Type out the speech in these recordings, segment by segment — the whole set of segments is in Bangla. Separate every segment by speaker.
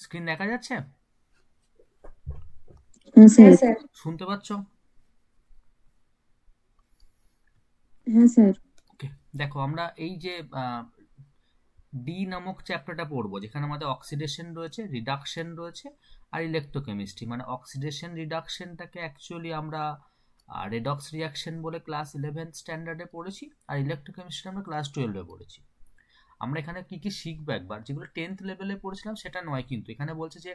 Speaker 1: স্ক্রিন দেখা যাচ্ছে?
Speaker 2: হ্যাঁ
Speaker 3: হ্যাঁ
Speaker 2: স্যার।
Speaker 3: স্যার।
Speaker 1: শুনতে পাচ্ছ?
Speaker 2: হ্যাঁ স্যার।
Speaker 1: ওকে, দেখো আমরা এই যে ডি নামক চ্যাপ্টারটা পড়বো, যেখানে আমাদের অক্সিডেশন রয়েছে, রিডাকশন রয়েছে আর ইলেকট্রোকেমিস্ট্রি। মানে অক্সিডেশন রিডাকশনটাকে অ্যাকচুয়ালি আমরা রেডক্স রিয়াকশন বলে ক্লাস 11 স্ট্যান্ডার্ডে পড়েছি, আর ইলেকট্রোকেমিস্ট্রি আমরা ক্লাস 12-এ পড়েছি। আমরা এখানে কি কি শিখবো একবার, যেগুলো 10th লেভেলে পড়েছিলাম সেটা নয়, কিন্তু এখানে বলছে যে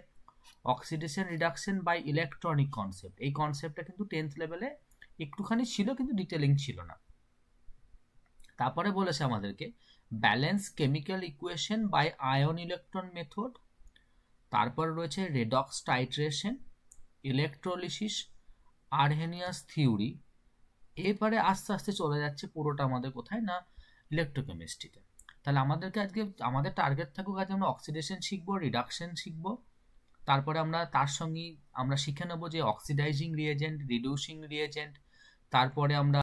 Speaker 1: oxidation reduction by electronic concept. এই কনসেপ্টটা কিন্তু 10th লেভেলে একটুখানি ছিল, কিন্তু ডিটেলিং ছিল না। তারপরে বলেছে আমাদেরকে balance chemical equation by ion electron method. তারপর রয়েছে redox titration, electrolysis, Arrhenius theory. এরপরে আস্তে আস্তে চলে যাচ্ছে পুরোটা আমাদের কোথায় না, ইলেকট্রোকেমিস্ট্রিতে। তাহলে আমাদেরকে আজকে আমাদের টার্গেট থাকুক আজ আমরা অক্সিডেশন শিখবো, রিডাকশন শিখবো। তারপরে আমরা তার সঙ্গেই আমরা শিখে নেবো যে অক্সিডাইজিং রিয়েজেন্ট, রিডিউসিং রিয়েজেন্ট। তারপরে আমরা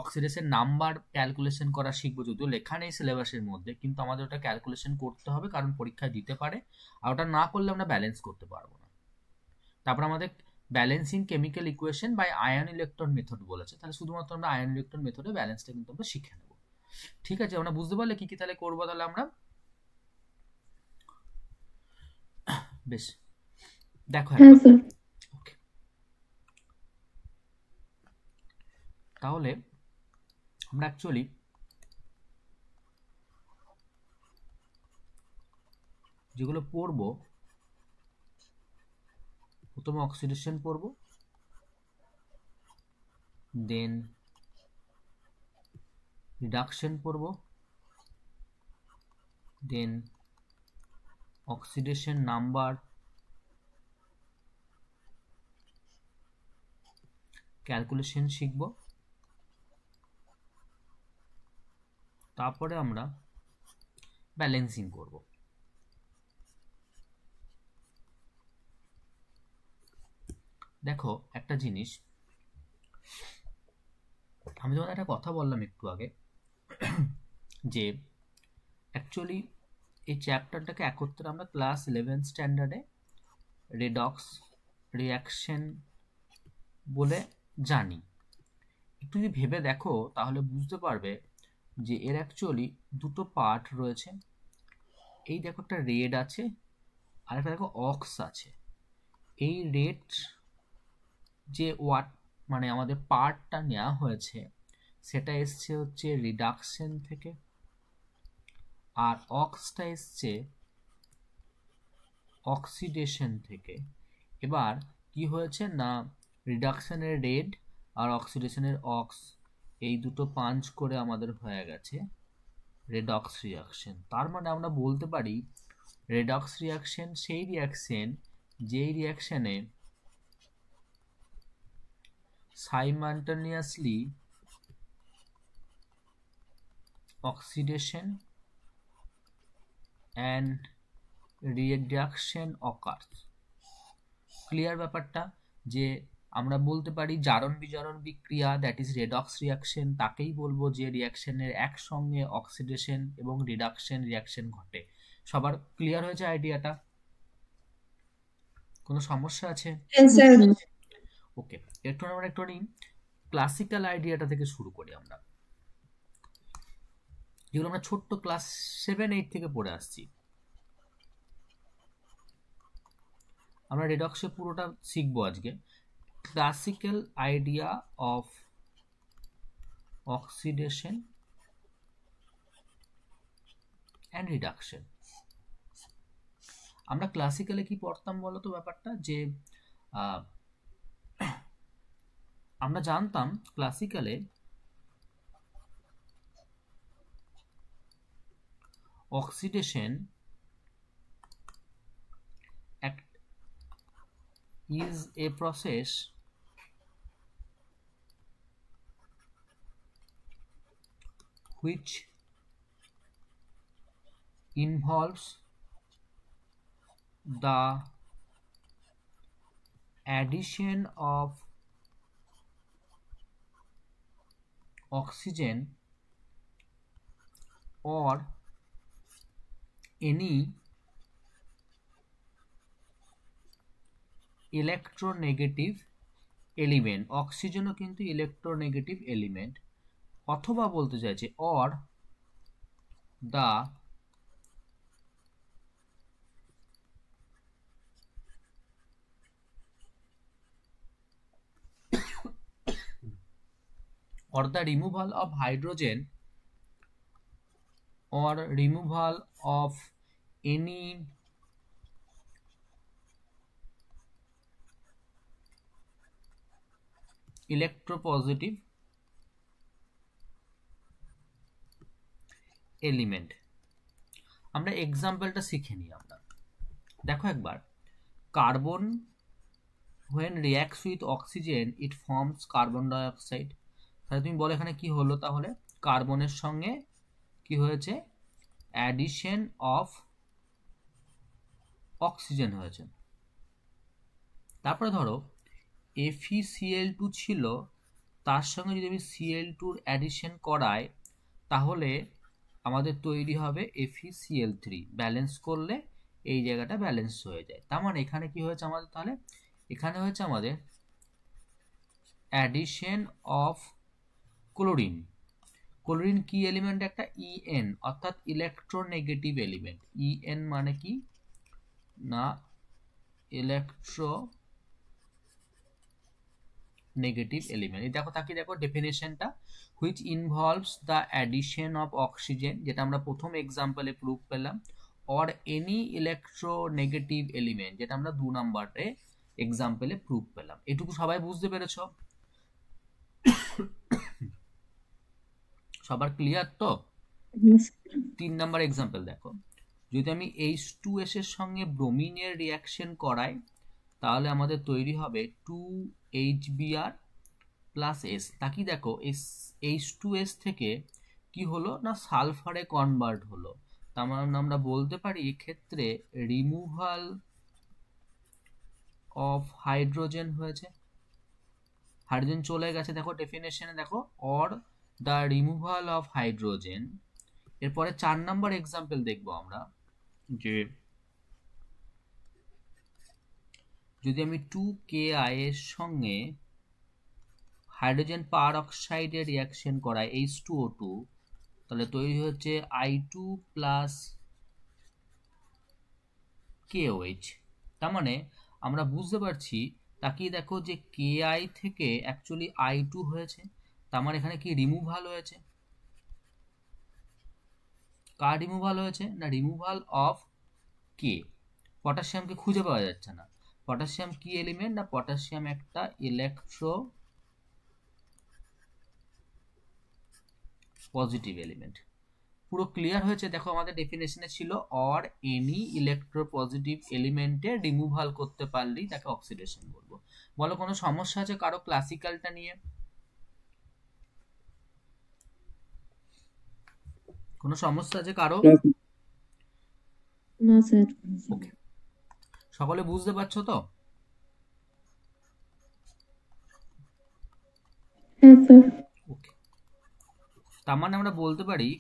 Speaker 1: অক্সিডেশন নাম্বার ক্যালকুলেশন করা শিখবো, যদিও লেখা নেই সিলেবাসের মধ্যে, কিন্তু আমাদের ওটা ক্যালকুলেশন করতে হবে, কারণ পরীক্ষায় দিতে পারে, আর ওটা না করলে আমরা ব্যালেন্স করতে পারবো না। তারপর আমাদের balancing chemical equation by ion electron method বলেছে, তাহলে শুধুমাত্র আমরা আয়ন ইলেকট্রন মেথডে ব্যালেন্সটা কিন্তু আমরা শিখে নেবো। ঠিক আছে, আমরা বুঝতে পারলে কি কি তাহলে করবো তাহলে আমরা। বেশ, দেখো
Speaker 2: হ্যাঁ
Speaker 1: একবার।
Speaker 2: স্যার।
Speaker 1: ওকে, তাহলে আমরা অ্যাকচুয়ালি যেগুলো পড়বো, প্রথমে অক্সিডেশন পড়বো, দেন রিডাকশন পড়বো, দেন অক্সিডেশন নাম্বার ক্যালকুলেশন শিখব। তারপরে আমরা ব্যালেন্সিং করব। দেখো একটা জিনিস, আমি তোমাদের একটা কথা বললাম একটু আগে, যে অ্যাকচুয়ালি এই চ্যাপ্টারটাকে একত্রে আমরা ক্লাস 11 স্ট্যান্ডার্ডে রেডক্স রিয়াকশন বলে জানি। একটু যদি ভেবে দেখো তাহলে বুঝতে পারবে যে এর অ্যাকচুয়ালি দুটো পার্ট রয়েছে। এই দেখো একটা রেড আছে, আর একটা দেখো অক্স আছে। এই রেড যে ওয়াট মানে আমাদের পার্টটা নেওয়া হয়েছে, সেটা এসছে হচ্ছে রিডাকশন থেকে, আর অক্সটা এসছে অক্সিডেশন থেকে। এবার কি হয়েছে না, রিডাকশনের রেড আর অক্সিডেশনের অক্স, এই দুটো পাঞ্চ করে আমাদের হয়ে গেছে রেডক্স রিয়াকশন। তার মানে আমরা বলতে পারি রেডক্স রিয়াকশন সেই রিয়াকশন যেই রিয়াকশনে simultaneously oxidation and reduction occurs। Clear ব্যাপারটা? যে আমরা বলতে পারি জারণ বিজারণ বিক্রিয়া, দ্যাট ইজ রেডক্স রিয়াকশন, তাকেই বলবো যে রিয়াকশনের একসঙ্গে অক্সিডেশন এবং রিডাকশন রিয়াকশন ঘটে। সবার ক্লিয়ার হয়েছে আইডিয়াটা? কোনো সমস্যা আছে?
Speaker 3: হ্যাঁ স্যার।
Speaker 1: ওকে, একটু আমরা একটু ক্লাসিক্যাল আইডিয়াটা থেকে শুরু করি আমরা, যেগুলো আমরা ছোট্ট ক্লাস 7-8 থেকে পড়ে আসছি। আমরা রেডক্সে পুরোটা শিখবো আজকে। Classical idea of oxidation and reduction. আমরা ক্লাসিক্যালে কি পড়তাম বলো তো ব্যাপারটা, যে আমরা জানতাম ক্লাসিক্যালে oxidation is a process which involves the addition of oxygen or any electronegative element, অক্সিজেনও কিন্তু ইলেকট্রোনেগেটিভ এলিমেন্ট, অথবা বলতে চাইছে or the removal of hydrogen or removal of any electropositive element। আমরা এক্সাম্পলটা শিখে নিই। আমরা দেখো একবার, carbon when reacts with oxygen it forms carbon dioxide। তাহলে তুমি বলো এখানে কি হলো, তাহলে কার্বনের সঙ্গে কি হয়েছে, অ্যাডিশন অফ অক্সিজেন হয়েছে। তারপরে ধরো FeCl2 ছিল, তার সঙ্গে যদি আমি Cl2 অ্যাডিশন করাই তাহলে আমাদের তৈরি হবে FeCl3, ব্যালেন্স করলে এই জায়গাটা ব্যালেন্স হয়ে যায়। তার মানে এখানে কি হয়েছে আমাদের, তাহলে এখানে হয়েছে আমাদের অ্যাডিশন অফ ক্লোরিন। ক্লোরিন কি এলিমেন্ট, একটা En, অর্থাৎ ইলেকট্রোনেগেটিভ এলিমেন্ট। En মানে কি না, ইলেকট্রো নেগেটিভ এলিমেন্ট। এই দেখো তাকে দেখো ডেফিনেশনটা, which involves the addition of oxygen, যেটা আমরা প্রথম এক্সাম্পলে প্রুফ পেলাম, অর এনি ইলেকট্রোনেগেটিভ এলিমেন্ট, যেটা আমরা 2 নম্বরে এক্সাম্পলে প্রুফ পেলাম। এটুকু সবাই বুঝতে পেরেছো? সবার ক্লিয়ার তো? 3 নম্বর এক্সাম্পল দেখো, যদি আমি H2S এর সঙ্গে ব্রোমিনের রিয়াকশন করাই তাহলে আমাদের তৈরি হবে 2HBr প্লাস S। তাকি দেখো H2S থেকে কি হলো না, সালফারে কনভার্ট হলো। তার মানে আমরা বলতে পারি এক্ষেত্রে রিমুভাল অফ হাইড্রোজেন হয়েছে, হাইড্রোজেন চলে গেছে। দেখো ডেফিনেশনে দেখো, or the removal of hydrogen. এরপরে 4 নম্বর এক্সাম্পল দেখবো আমরা, যে যদি আমি 2Ki এর সঙ্গে হাইড্রোজেন পার অক্সাইডের রিয়াকশন করাই H2O2, তাহলে তৈরি হচ্ছে I2 প্লাস KOH। তার মানে আমরা বুঝতে পারছি, তাকিয়ে দেখো যে Ki থেকে অ্যাকচুয়ালি I2 হয়েছে, তার মানে এখানে কি রিমুভাল হয়েছে। কার রিমুভাল হয়েছে না, রিমুভাল অফ কে। পটাশিয়ামকে খুঁজে পাওয়া যাচ্ছে না। পটাশিয়াম কি এলিমেন্ট না, পটাশিয়াম একটা ইলেকট্রো পজিটিভ এলিমেন্ট। পুরো ক্লিয়ার হয়েছে? দেখো আমাদের ডেফিনেশনে ছিল অর এনি ইলেকট্রো পজিটিভ এলিমেন্টের রিমুভাল করতে পারলেই তাকে অক্সিডেশন বলবো। বলো কোনো সমস্যা আছে কারো ক্লাসিক্যালটা নিয়ে? কোনো সমস্যা আছে কারো?
Speaker 2: না স্যার।
Speaker 1: ওকে, সকলে বুঝতে পারছো তো?
Speaker 2: হ্যাঁ স্যার।
Speaker 1: ওকে, তার মানে আমরা বলতে পারি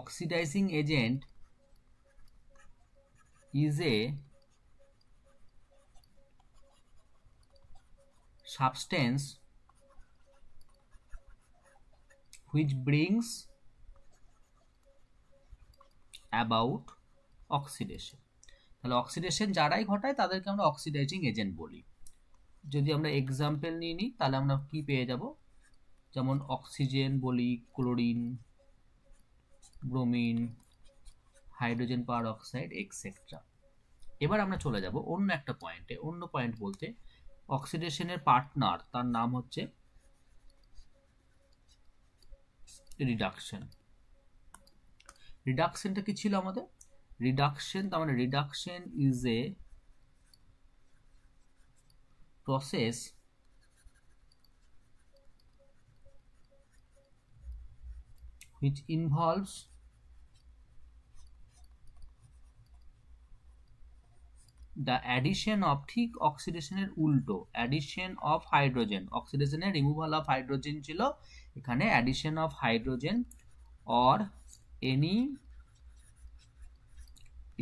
Speaker 1: oxidizing agent is a substance which brings about oxidation। তাহলে অক্সিডেশন যারাই ঘটায় তাদেরকে আমরা অক্সিডাইজিং এজেন্ট বলি। যদি আমরা এক্সাম্পল নিয়ে নিই তাহলে আমরা কি পেয়ে যাব, যেমন অক্সিজেন বলি, ক্লোরিন, ব্রোমিন, হাইড্রোজেন পার অক্সাইড এক্সেট্রা। এবার আমরা চলে যাব অন্য একটা পয়েন্টে। অন্য পয়েন্ট বলতে অক্সিডেশনের পার্টনার, তার নাম হচ্ছে রিডাকশন। রিডাকশনটা কি ছিল আমাদের? রিডাকশন, তার মানে reduction is a process which involves the addition of, ঠিক অক্সিডেশনের উল্টো, addition of hydrogen। অক্সিডেশনের রিমুভাল অফ হাইড্রোজেন ছিল, এখানে addition of hydrogen or any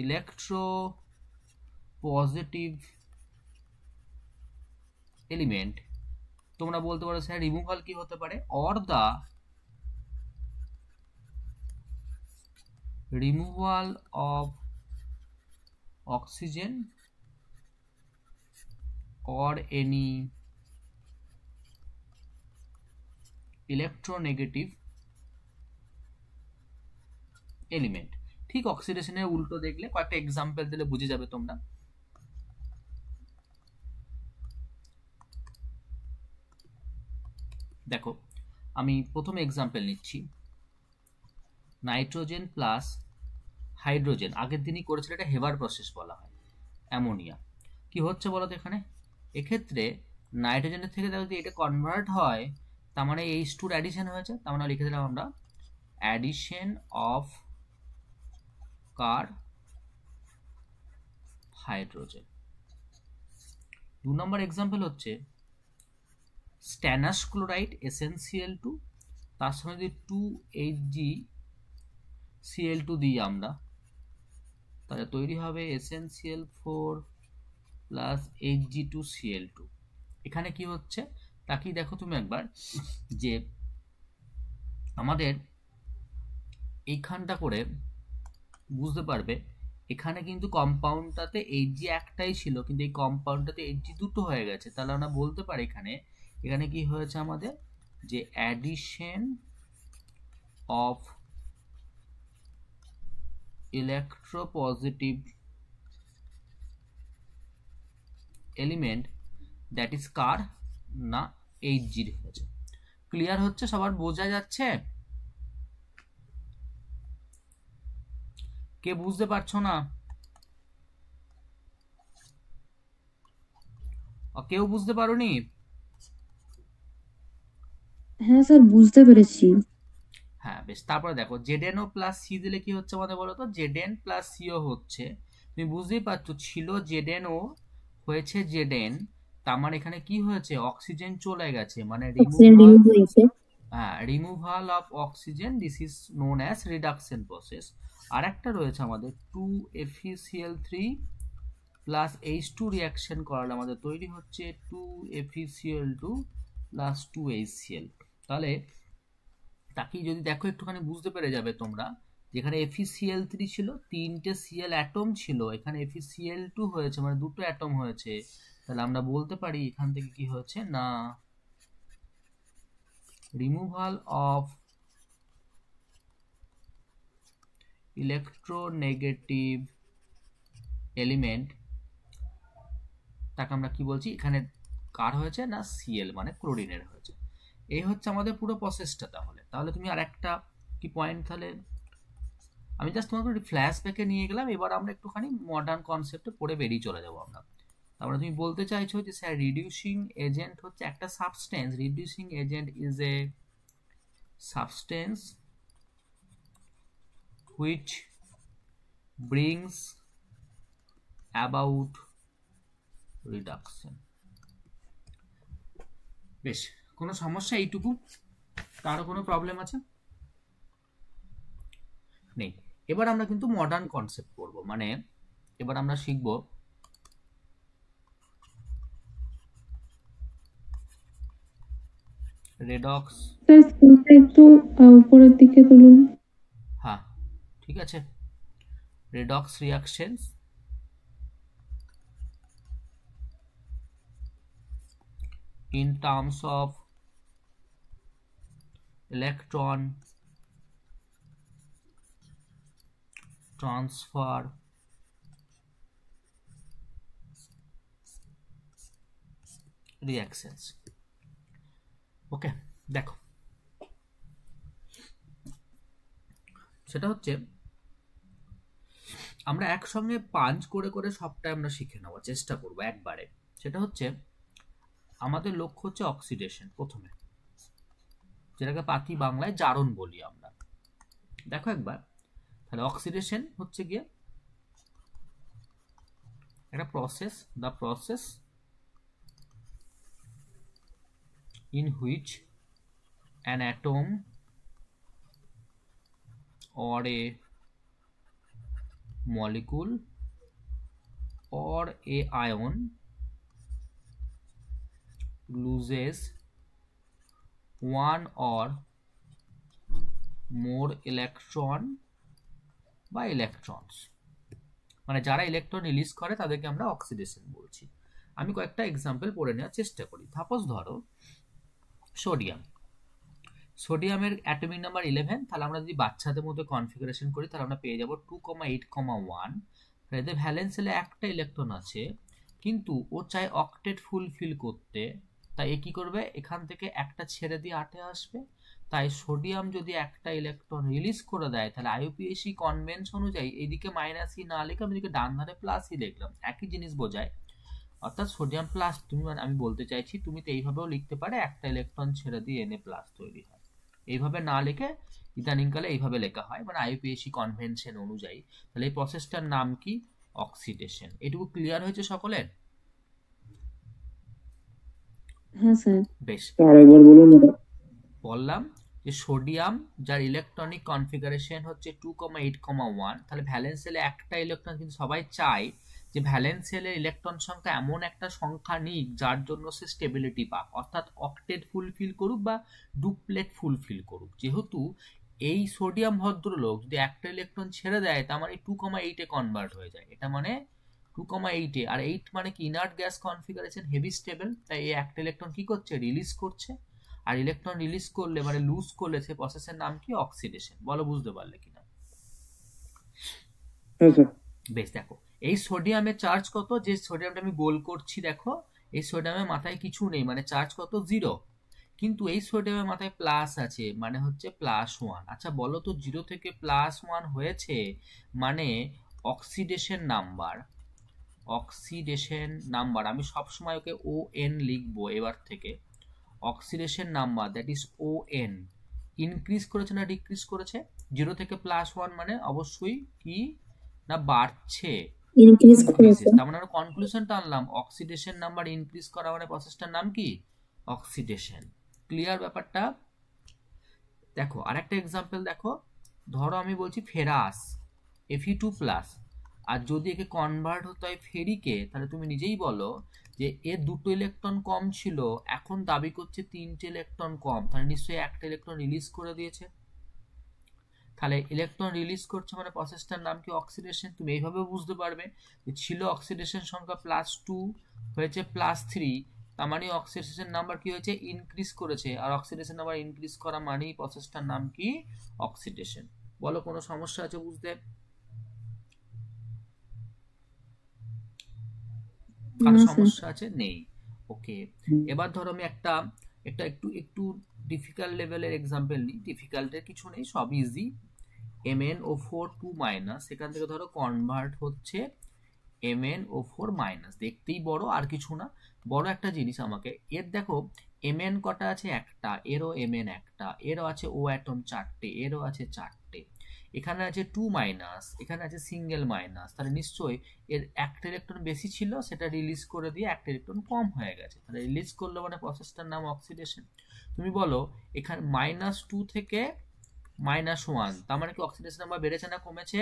Speaker 1: electropositive element, তোমরা বলতে পারো স্যার রিমুভাল কি হতে পারে, or the removal of oxygen or any electronegative element। ঠিক অক্সিডেশনের উল্টো দেখলে কয়েকটা এক্সাম্পল দিলে বুঝে যাবে তোমরা। দেখো আমি প্রথমে এক্সাম্পল নিচ্ছি, নাইট্রোজেন প্লাস হাইড্রোজেন, আগের দিনই করেছিল, এটা হেভার প্রসেস বলা হয়, অ্যামোনিয়া। কি হচ্ছে বলো তো এখানে, এক্ষেত্রে নাইট্রোজেনের থেকে যদি এটা কনভার্ট হয়, তার মানে H2 অ্যাডিশন হয়েছে, তার মানে লিখে দিলাম আমরা addition of car hydrogen. 2 number example হচ্ছে স্ট্যানাস ক্লোরাইড SnCl2, তার সঙ্গে যদি 2HgCl2 দিই আমরা, তাহলে তৈরি হবে SnCl4 প্লাস Hg2Cl2। এখানে কি হচ্ছে তাকেই দেখো তুমি একবার, যে আমাদের এইখানটা করে বুঝতে পারবে, এখানে কিন্তু কম্পাউন্ডটাতে Hg একটাই ছিল, কিন্তু এই কম্পাউন্ডটাতে Hg দুটো হয়ে গেছে, তাহলে আমরা বলতে পারি এখানে এখানে কি হয়েছে আমাদের, যে addition of electropositive element that is কার না Hg হয়েছে। ক্লিয়ার হচ্ছে, সবার বোঝা যাচ্ছে? কে বুঝতে পারছো না? কেউ বুঝতে পারোনি?
Speaker 2: হ্যাঁ স্যার, বুঝতে পেরেছি।
Speaker 1: হ্যাঁ বেশ, তারপরে দেখো Zn প্লাস সি দিলে কি হচ্ছে আমাদের বলো তো, Zn প্লাস সিও হচ্ছে, তুমি বুঝতেই পারছো, ছিল Zn ও হয়েছে Zn, তার মানে এখানে কি হয়েছে, অক্সিজেন চলে গেছে, মানে
Speaker 2: অক্সিজেন
Speaker 1: রিমুভাল,
Speaker 2: রিমুভ হয়েছে।
Speaker 1: Removal of oxygen, this is known as reduction process. আর একটা রয়েছে আমাদের 2FeCl3 প্লাস H2 রিয়াকশন করালে আমাদের তৈরি হচ্ছে 2FeCl2 প্লাস 2HCl। তাহলে তাকেই যদি দেখো একটুখানি বুঝতে পেরে যাবে তোমরা, যেখানে FeCl3 ছিল, 3টে Cl অ্যাটম ছিল, এখানে FeCl2 হয়েছে, মানে দুটো অ্যাটম হয়েছে, তাহলে আমরা বলতে পারি এখান থেকে কি হয়েছে না, রিমুভাল অফ ইলেকট্রোনেগেটিভ এলিমেন্ট, তাকে আমরা কি বলছি এখানে, কার হয়েছে না Cl মানে ক্লোরিনের হয়েছে। এই হচ্ছে আমাদের পুরো প্রসেসটা। তাহলে তাহলে তুমি আর একটা কি পয়েন্ট, তাহলে আমি জাস্ট তোমাকে একটু ফ্ল্যাশব্যাকে নিয়ে গেলাম, এবার আমরা একটুখানি মডার্ন কনসেপ্টে পড়ে বেরিয়ে চলে যাবো আমরা। তারপরে তুমি বলতে চাইছো যে স্যার রিডিউসিং এজেন্ট হচ্ছে একটা substance, reducing agent is a substance which brings about reduction। বেশ, কোনো সমস্যা এইটুকু? কারো কোনো প্রবলেম আছে? নেই। এবার আমরা কিন্তু মডার্ন কনসেপ্ট পড়ব, মানে এবার আমরা শিখব রেডক্স।
Speaker 2: স্যার স্ক্রিনটা একটু উপরের দিকে তুলুন।
Speaker 1: হ্যাঁ ঠিক আছে, redox reactions in terms of electron transfer reactions। ওকে দেখো, সেটা হচ্ছে আমরা একসঙ্গে পাঞ্চ করে করে সবটাই আমরা শিখে নেওয়ার চেষ্টা করবো একবারে। সেটা হচ্ছে আমাদের লক্ষ্য হচ্ছে অক্সিডেশন প্রথমে, যেটাকে পাতি বাংলায় জারণ বলি আমরা। দেখো একবার, তাহলে অক্সিডেশন হচ্ছে গিয়ে একটা process, the process in which an atom or a molecule or a ion loses one or more electron বা electrons, মানে যারা ইলেকট্রন রিলিজ করে তাদেরকে আমরা অক্সিডেশন বলছি। আমি কয়েকটা এক্সাম্পল পড়ে নেওয়ার চেষ্টা করি। সাপোজ ধরো সোডিয়ামের অ্যাটমিক নাম্বার 11, তাহলে আমরা যদি বাচ্চাদের মধ্যে কনফিগারেশন করি তাহলে আমরা পেয়ে যাব 2,8,1। এদের ভ্যালেন্স সেলে একটা ইলেকট্রন আছে, কিন্তু ও চায় অক্টেট ফুলফিল করতে, তাই এ কি করবে, এখান থেকে একটা ছেড়ে দিয়ে 8-এ আসবে। তাই সোডিয়াম যদি একটা ইলেকট্রন রিলিজ করে দেয় তাহলে আইইউপিএসি কনভেনশন অনুযায়ী এইদিকে -ই না লিখে আমি এদিকে ডান ধারে প্লাসই লিখলাম, একই জিনিস বোঝায়। অর্থাৎ সোডিয়াম প্লাস, তুমি আমি বলতে চাইছি তুমি তো এইভাবেও লিখতে পারে, একটা ইলেকট্রন ছেড়ে দিয়ে Na প্লাস তৈরি হয়। এইভাবে না লিখে ইদানিংকালে এইভাবে লেখা হয়, মানে আইইউপিএসি কনভেনশন অনুযায়ী। তাহলে এই প্রসেসটার নাম কি, অক্সিডেশন। এটুকু ক্লিয়ার হয়েছে সকলের?
Speaker 2: হ্যাঁ স্যার।
Speaker 1: বেশ,
Speaker 3: আরেকবার বলুন।
Speaker 1: বললাম যে সোডিয়াম যার ইলেকট্রনিক কনফিগারেশন হচ্ছে 2,8,1, তাহলে ভ্যালেন্স সেলে একটা ইলেকট্রন, কিন্তু সবাই চায় যে ভ্যালেন্স সেলের ইলেকট্রন সংখ্যা এমন একটা সংখ্যা নিক যার জন্য সে স্টেবিলিটি পাক, অর্থাৎ অক্টেট ফুলফিল করুক বা ডুপ্লেট ফুলফিল করুক। যেহেতু এই সোডিয়াম ভদ্রলোক যদি একটা ইলেকট্রন ছেড়ে দেয় তার মানে 2,8-এ কনভার্ট হয়ে যায়, এটা মানে 2,8-এ, আর 8 মানে কি, inert gas configuration, heavy stable. তাই এই একটা ইলেকট্রন কি করছে, রিলিজ করছে। আর ইলেকট্রন রিলিজ করলে মানে লুজ করলে সে প্রসেসের নাম কি, অক্সিডেশন। বলো বুঝতে পারলে কিনা? বেশ, দেখো এই সোডিয়ামের চার্জ কত, যে সোডিয়ামটা আমি গোল করছি, দেখো এই সোডিয়ামের মাথায় কিছু নেই, মানে চার্জ কত, 0। কিন্তু এই সোডিয়ামের মাথায় প্লাস আছে, মানে হচ্ছে +1। আচ্ছা বলো তো, 0 থেকে +1 হয়েছে মানে অক্সিডেশন নাম্বার, আমি সবসময় ওকে ON লিখবো এবার থেকে। Oxidation number, that is ON, increase করেছে না ডিক্রিজ করেছে? 0 থেকে +1 মানে অবশ্যই কি না, বাড়ছে,
Speaker 2: ইনক্রিজ করেছে।
Speaker 1: তার মানে আমরা কনক্লুশনটা আনলাম, অক্সিডেশন নাম্বার ইনক্রিজ করা মানে প্রসেসটার নাম কি, অক্সিডেশন। ক্লিয়ার ব্যাপারটা? দেখো আরেকটা এক্সাম্পল দেখো, ধরো আমি বলছি ফেরাস Fe2+, আর যদি একে কনভার্ট হতে হয় ফেরিকে, তাহলে তুমি নিজেই বলো যে এর 2টো ইলেকট্রন কম ছিল, এখন দাবি করছে 3টে ইলেকট্রন কম, তাহলে নিশ্চয়ই একটা ইলেকট্রন রিলিজ করে দিয়েছে। তাহলে ইলেকট্রন রিলিজ করছে মানে প্রসেসটার নাম কি, অক্সিডেশন। তুমি এইভাবে বুঝতে পারবে যে ছিল অক্সিডেশন সংখ্যা +2 হয়েছে +3, তার মানে অক্সিডেশন নাম্বার কি হয়েছে, ইনক্রিজ করেছে। আর অক্সিডেশন নাম্বার ইনক্রিজ করা মানেই প্রসেসটার নাম কি, অক্সিডেশন। বলো কোনো সমস্যা আছে বুঝতে? কারো সমস্যা আছে? নেই। ওকে, এবার ধরো আমি একটা একটু ডিফিকাল্ট লেভেলের এক্সাম্পল নিই। ডিফিকাল্টের কিছু নেই, সব ইজি। MnO4 2-, সেখান থেকে ধরো কনভার্ট হচ্ছে MnO4-, দেখতেই বড়, আর কিছু না। বড় একটা জিনিস আমাকে এর দেখো, Mn কটা আছে, একটা, এরও Mn একটা, এরও আছে O অ্যাটম 4টে, এরও আছে 4টে, এখানে আছে 2-, এখানে আছে সিঙ্গেল মাইনাস, তাহলে নিশ্চয়ই এর একটা ইলেকট্রন বেশি ছিল, সেটা রিলিজ করে দিয়ে একটা ইলেকট্রন কম হয়ে গেছে, তাহলে রিলিজ করলো মানে প্রসেসটার নাম অক্সিডেশন। তুমি বলো এখানে -2 থেকে -1, তার মানে কি অক্সিডেশন নাম্বার বেড়েছে না কমেছে?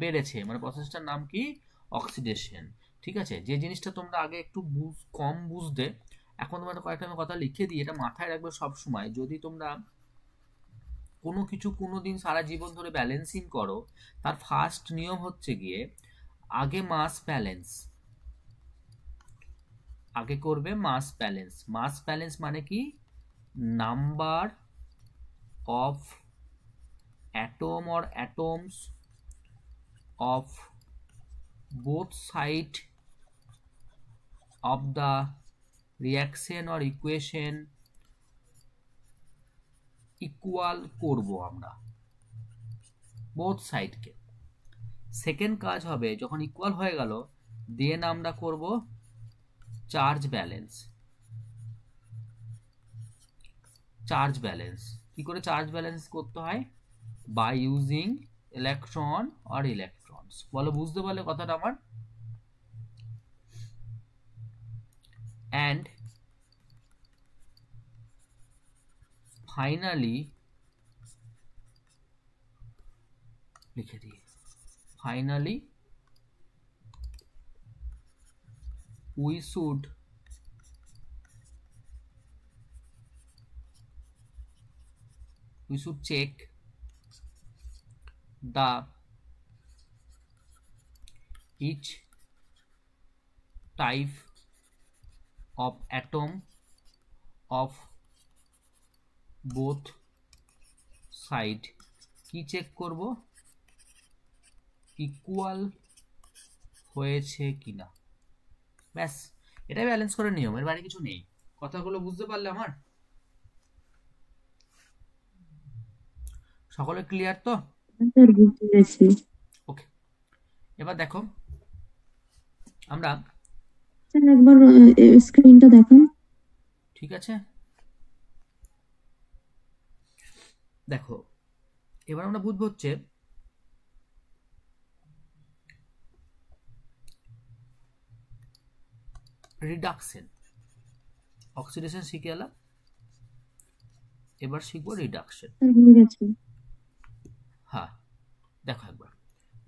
Speaker 1: বেড়েছে, মানে প্রসেসটার নাম কি, অক্সিডেশন। ঠিক আছে, যে জিনিসটা তোমরা আগে একটু কম বুঝতে, এখন তোমাদের কয়েকটা কথা লিখে দিই, এটা মাথায় রাখবে সব সময়। যদি তোমরা কোনো কিছু কোনোদিন সারা জীবন ধরে ব্যালেন্সিং করো, তার ফার্স্ট নিয়ম হচ্ছে গিয়ে আগে মাস ব্যালেন্স, আগে করবে মাস ব্যালেন্স। মাস ব্যালেন্স মানে কি, number of atom or atoms of both side of the reaction or equation equal করব আমরা বোথ সাইডকে। সেকেন্ড কাজ হবে, যখন ইকুয়াল হয়ে গেল দেন আমরা করব চার্জ ব্যালেন্স। চার্জ ব্যালেন্স কি করে চার্জ ব্যালেন্স করতে হয়, by using electron or electrons। বলো বুঝতে পারলে কথাটা আমার? and finally লিখে দিই, finally we should we should check the each type of atom of both side কি চেক করব ইকুয়াল হয়েছে কিনা ব্যাস এটাই ব্যালেন্স করে নিয়ম এর বাইরে কিছু নেই কথাগুলো বুঝতে পারলে আমার সকলে ক্লিয়ার তো
Speaker 2: স্যার বুঝতে পেরেছি
Speaker 1: ওকে এবার দেখো আমরা
Speaker 2: স্যার একবার স্ক্রিনটা দেখান
Speaker 1: ঠিক আছে দেখো এবার আমরা বুঝবো হচ্ছে রিডাকশন অক্সিডেশন শিখে এলাম এবার শিখবো রিডাকশন
Speaker 2: স্যার হয়ে গেছে
Speaker 1: হ্যাঁ দেখো একবার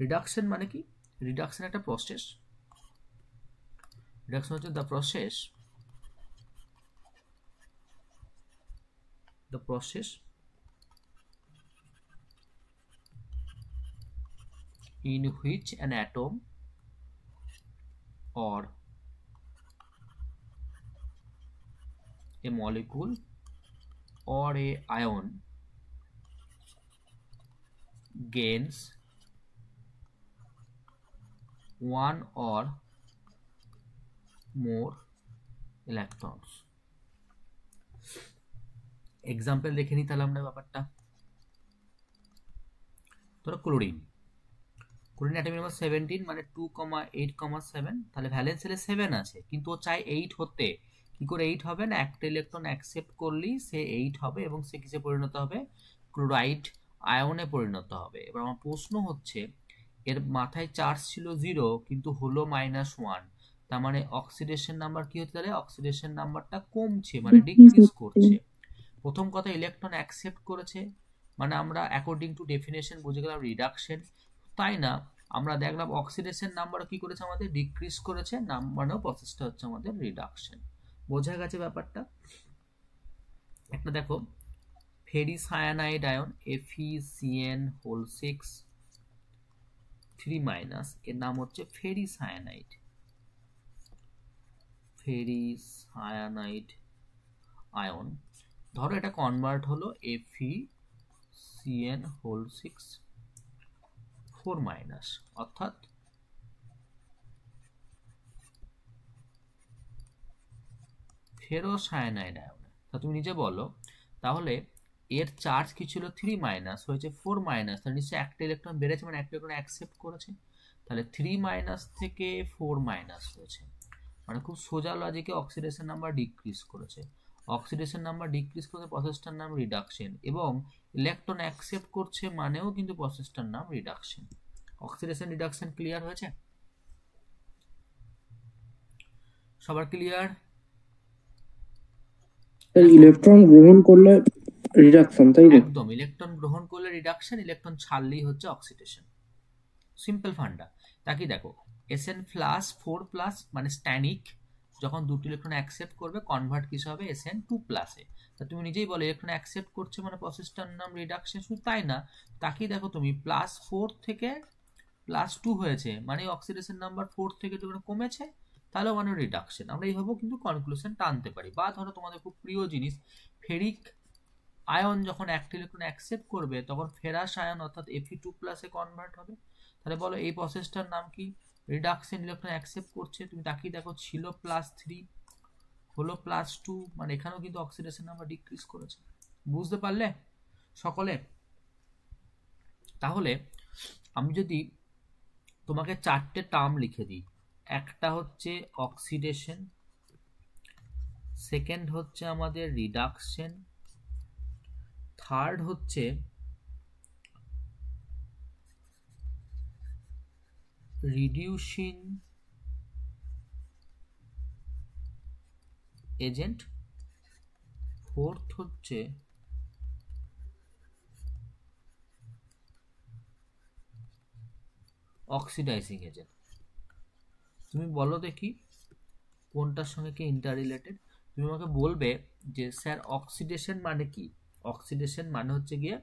Speaker 1: রিডাকশন মানে কি রিডাকশন একটা প্রসেস রিডাকশন হচ্ছে the process in which an atom or a molecule or a ion gains one or more electrons example দেখে নিই তাহলে আমরা ব্যাপারটা ধরো ক্লোরিন অ্যাটমিক নাম্বার 17 মানে 2,8,7 তাহলে ভ্যালেন্স সেলে 7 আছে কিন্তু ও চাই 8 হতে কি করে 8 হবে না একটা ইলেকট্রন অ্যাকসেপ্ট করলেই সে 8 হবে এবং সে কিসে পরিণত হবে ক্লোরাইড আয়নে পরিণত হবে এবার আমার প্রশ্ন হচ্ছে এর মাথায় চার্জ ছিল 0 কিন্তু হলো -1 তার মানে অক্সিডেশন নাম্বার কি হতে পারে অক্সিডেশন নাম্বারটা কমছে মানে ডিক্রিজ করছে প্রথম কথা ইলেকট্রন অ্যাকসেপ্ট করেছে মানে আমরা অ্যাকর্ডিং টু ডেফিনেশন বুঝে গেলাম রিডাকশন তাই না আমরা দেখলাম অক্সিডেশন নাম্বার কি করেছে আমাদের ডিক্রিজ করেছে নাম্বারও প্রসেসটা হচ্ছে আমাদের রিডাকশন বোঝা গেছে ব্যাপারটা একটা দেখো ফেরিস সায়ানাইড আয়ন FeCN6 3- এর নাম হচ্ছে ফেরিস সায়ানাইড আয়ন ধরো এটা কনভার্ট হলো FeCN6 4- অর্থাৎ ফেরোসায়ানাইড আয়ন তা তুমি নিজে বলো তাহলে এর চার্জ কি ছিল 3- হয়েছে 4- তাহলে নিশ্চয়ই একটা ইলেকট্রন বেড়েছে মানে একটা ইলেকট্রন অ্যাকসেপ্ট করেছে তাহলে 3- থেকে 4- হয়েছে মানে খুব সোজা লজিকে অক্সিডেশন নাম্বার ডিক্রিজ করেছে অক্সিডেশন নাম্বার ডিক্রিজ করে প্রসেসটার নাম রিডাকশন এবং ইলেকট্রন অ্যাকসেপ্ট করছে মানেও কিন্তু প্রসেসটার নাম রিডাকশন অক্সিডেশন রিডাকশন ক্লিয়ার হয়েছে সবার ক্লিয়ার
Speaker 3: ইলেকট্রন গ্রহণ করলে রিডাকশন তাই তো
Speaker 1: একদম ইলেকট্রন গ্রহণ করলে রিডাকশন ইলেকট্রন ছাড়লেই হচ্ছে অক্সিডেশন সিম্পল ফান্ডা তাকি দেখো Sn+4+ মানে স্ট্যানিক যখন দুটো ইলেকট্রন অ্যাকসেপ্ট করবে কনভার্ট কিসে হবে Sn2+ এ তা তুমি নিজেই বলো ইলেকট্রন অ্যাকসেপ্ট করছে মানে প্রসেসটার নাম রিডাকশন শুধু তাই না তাকি দেখো তুমি +4 থেকে +2 হয়েছে মানে অক্সিডেশন নাম্বার 4 থেকে যখন কমেছে তাহলে মানে রিডাকশন আমরা এইভাবে কিন্তু কনক্লুশন টানতে পারি বা ধরো তোমাদের খুব প্রিয় জিনিস ফেরিক আয়ন যখন একটা ইলেকট্রন অ্যাকসেপ্ট করবে তখন ফেরাস আয়ন অর্থাৎ Fe2+ এ কনভার্ট হবে তাহলে বলো এই প্রসেসটার নাম কি রিডাকশন ইলেকট্রন অ্যাকসেপ্ট করছে তুমি তাকিয়ে দেখো ছিল +3 হলো +2 মানে এখানেও কিন্তু অক্সিডেশন নাম্বার ডিক্রিজ করেছে বুঝতে পারলে সকলে তাহলে আমি যদি তোমাকে চারটে টার্ম লিখে দিই একটা হচ্ছে অক্সিডেশন সেকেন্ড হচ্ছে আমাদের রিডাকশন থার্ড হচ্ছে রিডিউসিং এজেন্ট ফোর্থ হচ্ছে অক্সিডাইজিং এজেন্ট তুমি বলো দেখি কোনটার সঙ্গে কি ইন্টার রিলেটেড তুমি আমাকে বলবে যে স্যার অক্সিডেশন মানে কি অক্সিডেশন মানে হচ্ছে গিয়ে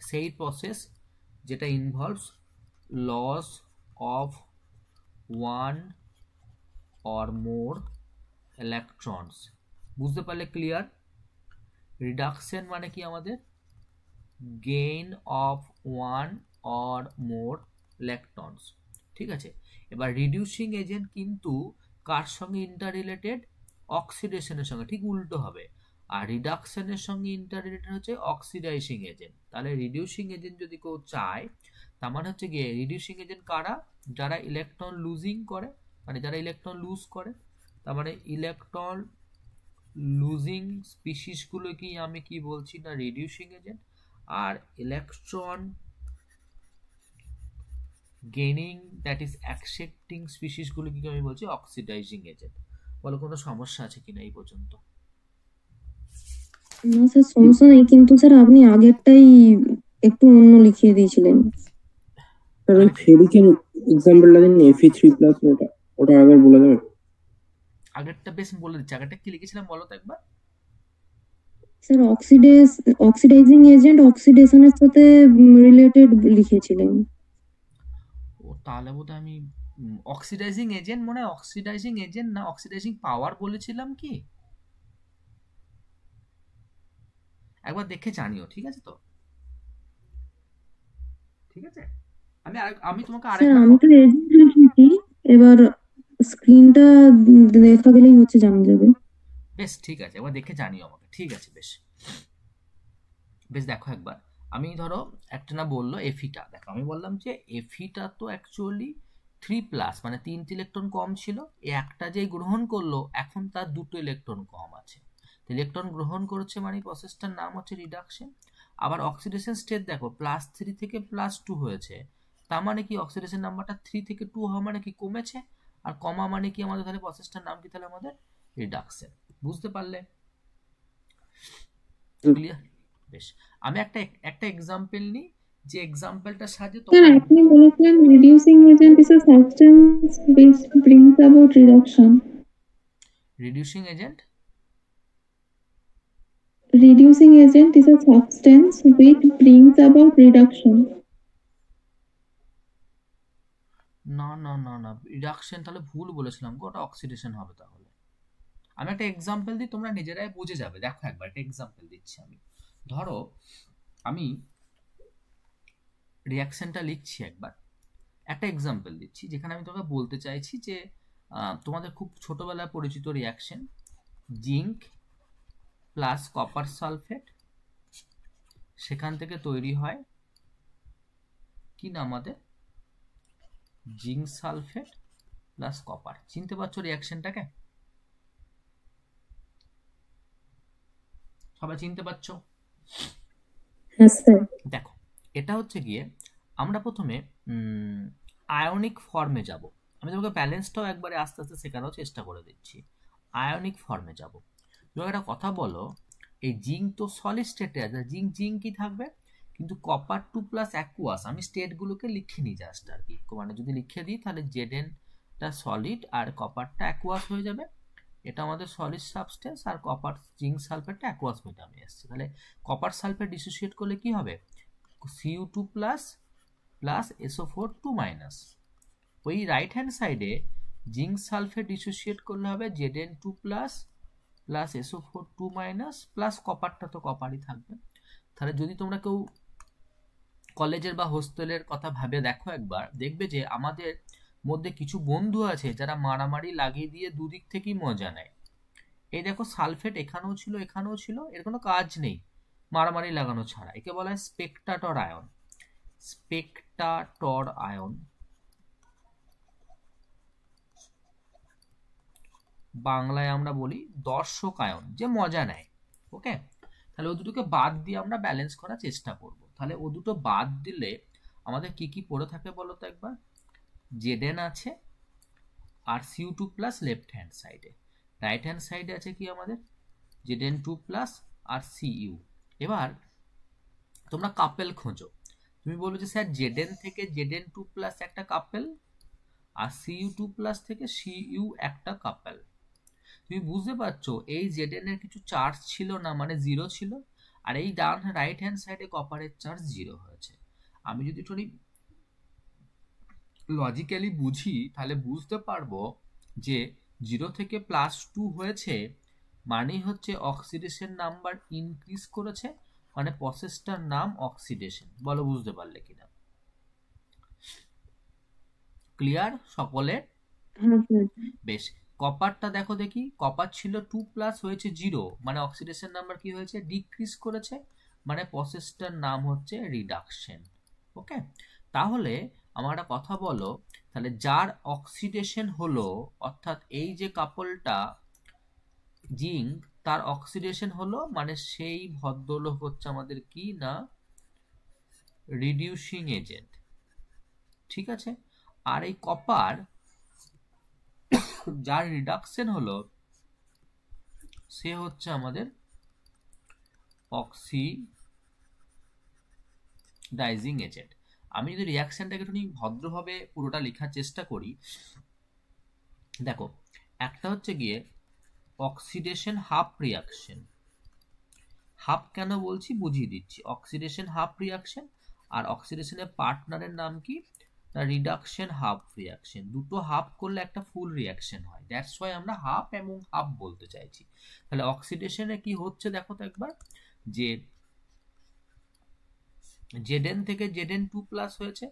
Speaker 1: সেই প্রসেস যেটা involves loss of one or more electrons. বুঝতে পারলে ক্লিয়ার? রিডাকশন মানে কি আমাদের gain of one or more electrons, ঠিক আছে। এবার রিডিউসিং এজেন্ট কিন্তু কার সঙ্গে ইন্টার রিলেটেড? অক্সিডেশনের সঙ্গে, ঠিক উল্টো হবে। আর রিডাকশনের সঙ্গে ইন্টার রিলেটেড হচ্ছে অক্সিডাইজিং এজেন্ট। তাহলে রিডিউসিং এজেন্ট যদি কেউ চায়, তার মানে হচ্ছে গিয়ে রিডিউসিং এজেন্ট কারা? যারা ইলেকট্রন লুজিং করে, মানে যারা ইলেকট্রন লুজ করে, তার মানে ইলেকট্রন লুজিং স্পিসিসগুলো কি আমি কি বলছি না রিডিউসিং এজেন্ট, আর electron gaining that is accepting স্পিসিসগুলো কি আমি বলছি অক্সিডাইজিং এজেন্ট। বলো কোনো সমস্যা আছে কিনা এই পর্যন্ত?
Speaker 2: না স্যার, সমস্যা নেই, কিন্তু স্যার আপনি আগেরটাই একটু অন্য লিখিয়ে দিয়েছিলেন।
Speaker 3: স্যার ওই ফেরিকের এক্সাম্পলটা দিন, Fe3+ ওটা আবার বলে দেবেন।
Speaker 1: আগেরটা বেশ বলে দিচ্ছি, আগেরটা কি লিখেছিলাম বলো তো একবার।
Speaker 2: স্যার অক্সিডাইজিং এজেন্ট অক্সিডেশনের সাথে রিলেটেড লিখেছিলেন।
Speaker 1: ও তাহলে বোধ আমি অক্সিডাইজিং এজেন্ট মনে হয় অক্সিডাইজিং এজেন্ট না অক্সিডাইজিং পাওয়ার বলেছিলাম কি, একবার দেখে জানিও, ঠিক আছে তো? ঠিক আছে, আমি তোমাকে
Speaker 2: স্যার
Speaker 1: আরেকবার
Speaker 2: আমি তো এজেন্ট লিখেছি, এবার স্ক্রিনটা দেখা গেলেই হচ্ছে জানা যাবে।
Speaker 1: বেশ ঠিক আছে, একবার দেখে জানিও আমাকে, ঠিক আছে। বেশ বেশ দেখো একবার, আমি ধরো একটা না বললো এফিটা, দেখো আমি বললাম যে এফিটা তো অ্যাকচুয়ালি 3+, মানে 3টে ইলেকট্রন কম ছিল, এই একটা যে গ্রহণ করলো এখন তার 2টো ইলেকট্রন কম আছে, ইলেকট্রন গ্রহণ করেছে মানে প্রসেসটার নাম হচ্ছে রিডাকশন। আবার অক্সিডেশন স্টেট দেখো +3 থেকে +2 হয়েছে, তার মানে কি অক্সিডেশন নাম্বারটা 3 থেকে 2 হওয়া মানে কি কমেছে, আর কমা মানে কি আমাদের তাহলে প্রসেসটার নাম কি তাহলে আমাদের রিডাকশন। বুঝতে পারলে? ক্লিয়ার? বেশ, আমি একটা এক্সাম্পল নিই, যে এক্সাম্পলটার সাহায্যে
Speaker 4: স্যার
Speaker 1: তোমরা
Speaker 4: আপনি বলেছিলেন reducing agent is a substance which brings about reduction.
Speaker 1: Reducing agent
Speaker 4: Reducing agent is a substance which brings about reduction.
Speaker 1: না না না না, রিডাকশন তাহলে ভুল বলেছিলাম গো, ওটা অক্সিডেশন হবে। তাহলে আমি একটা এক্সাম্পল দিই, তোমরা নিজেরাই বুঝে যাবে। দেখো একবার একটা এক্সাম্পল দিচ্ছি আমি, ধরো আমি রিয়াকশনটা লিখছি, একবার একটা এক্সাম্পল দিচ্ছি যেখানে আমি তোমাকে বলতে চাইছি যে তোমাদের খুব ছোটবেলায় পরিচিত reaction zinc plus copper sulphate, সেখান থেকে তৈরি হয় কি না আমাদের জিঙ্ক সালফেট প্লাস কপার। চিনতে পারছো রিয়াকশনটাকে? সবাই চিনতে পারছো?
Speaker 2: হ্যাঁ স্যার।
Speaker 1: দেখো এটা হচ্ছে গিয়ে আমরা প্রথমে আয়নিক ফর্মে যাব। আমি তোমাকে ব্যালেন্সটাও একবারে আস্তে আস্তে শেখানোর চেষ্টা করে দিচ্ছি। আয়নিক ফর্মে যাব। তুমি একটা কথা বলো, এই জিঙ্ক তো সলিড স্টেটে আছে, জিঙ্ক কি থাকবে, কিন্তু কপার 2+ অ্যাকুয়াস, আমি স্টেটগুলোকে লিখে নিই জাস্ট আর কি, মানে যদি লিখে দিই তাহলে জেডেনটা সলিড আর কপারটা অ্যাকুয়াস হয়ে যাবে। এটা আমাদের সলিড সাবস্টেন্স, আর কপার জিঙ্ক সালফেটটা অ্যাকুয়াস মিডিয়ামে এসছে। তাহলে কপার সালফেট ডিসোসিয়েট করলে কি হবে, Cu2+ প্লাস SO4 2-। ওই রাইট হ্যান্ড সাইডে জিঙ্ক সালফেট ডিসোসিয়েট করলে হবে Zn2+ প্লাস SO4 2- প্লাস কপারটা তো কপারই থাকবে। তাহলে যদি তোমরা কেউ কলেজের বা হোস্টেলের কথা ভাবে দেখো একবার, দেখবে যে আমাদের মধ্যে কিছু বন্ধু আছে যারা মারামারি লাগিয়ে দিয়ে দুদিক থেকেই মজা নেয়। এই দেখো সালফেট এখানেও ছিল এখানেও ছিল, এর কোনো কাজ নেই মারামারি লাগানো ছাড়া, একে বলা হয় স্পেকটাটর আয়ন। স্পেকটাটর আয়ন বাংলায় আমরা বলি দর্শক আয়ন, যে মজা নেয়। ওকে, তাহলে ও দুটোকে বাদ দিয়ে আমরা ব্যালেন্স করার চেষ্টা করব। তাহলে ও দুটো বাদ দিলে আমাদের কি কি পড়ে থাকে বলো তো একবার। Zn আছে আর Cu2+ লেফট হ্যান্ড সাইডে, রাইট হ্যান্ড সাইডে আছে কি আমাদের Zn2+ আর Cu। এবার তোমরা কাপেল খোঁজো, তুমি বলবে যে স্যার Zn থেকে Zn2+ একটা কাপেল আর Cu2+ থেকে Cu একটা কাপেল। তুমি বুঝতে পারছো এই Zn এর কিছু চার্জ ছিল না, মানে জিরো ছিল, আর এই ডান রাইট হ্যান্ড সাইডে কপারের চার্জ জিরো হয়েছে। আমি যদি একটু লজিক্যালি বুঝি তাহলে বুঝতে পারবো যে 0 থেকে +2 হয়েছে মানেই হচ্ছে অক্সিডেশন নাম্বার ইনক্রিজ করেছে, মানে প্রসেসটার নাম অক্সিডেশন। বলো বুঝতে পারলে কিনা? ক্লিয়ার সকলে?
Speaker 2: হ্যাঁ স্যার।
Speaker 1: বেশ, কপারটা দেখো দেখি, কপার ছিল 2+ হয়েছে 0, মানে অক্সিডেশন নাম্বার কি হয়েছে? ডিক্রিজ করেছে, মানে প্রসেসটার নাম হচ্ছে রিডাকশন। ওকে, তাহলে আমার একটা কথা বলো, তাহলে যার অক্সিডেশন হলো, অর্থাৎ এই যে কাপলটা জিঙ্ক, তার অক্সিডেশন হলো, মানে সেই ভদ্রলোক হচ্ছে আমাদের কি না রিডিউসিং এজেন্ট। ঠিক আছে, আর এই কপার যার রিডাকশন হলো সে হচ্ছে আমাদের অক্সিডাইজিং এজেন্ট। আমি যদি রিয়াকশনটাকে একটু ভদ্রভাবে পুরোটা লেখার চেষ্টা করি, দেখো একটা হচ্ছে গিয়ে অক্সিডেশন হাফ রিয়াকশন। হাফ কেন বলছি বুঝিয়ে দিচ্ছি। অক্সিডেশন হাফ রিয়াকশন, আর অক্সিডেশনের পার্টনারের নাম কি? Reduction half reaction. দুটো হাফ করলে একটা ফুল রিয়াকশন হয়, দ্যাটস ওয়াই আমরা হাফ এবং হাফ বলতে চাইছি। তাহলে অক্সিডেশনে কি হচ্ছে দেখো তো একবার, যে Zn থেকে Zn2+ হয়েছে,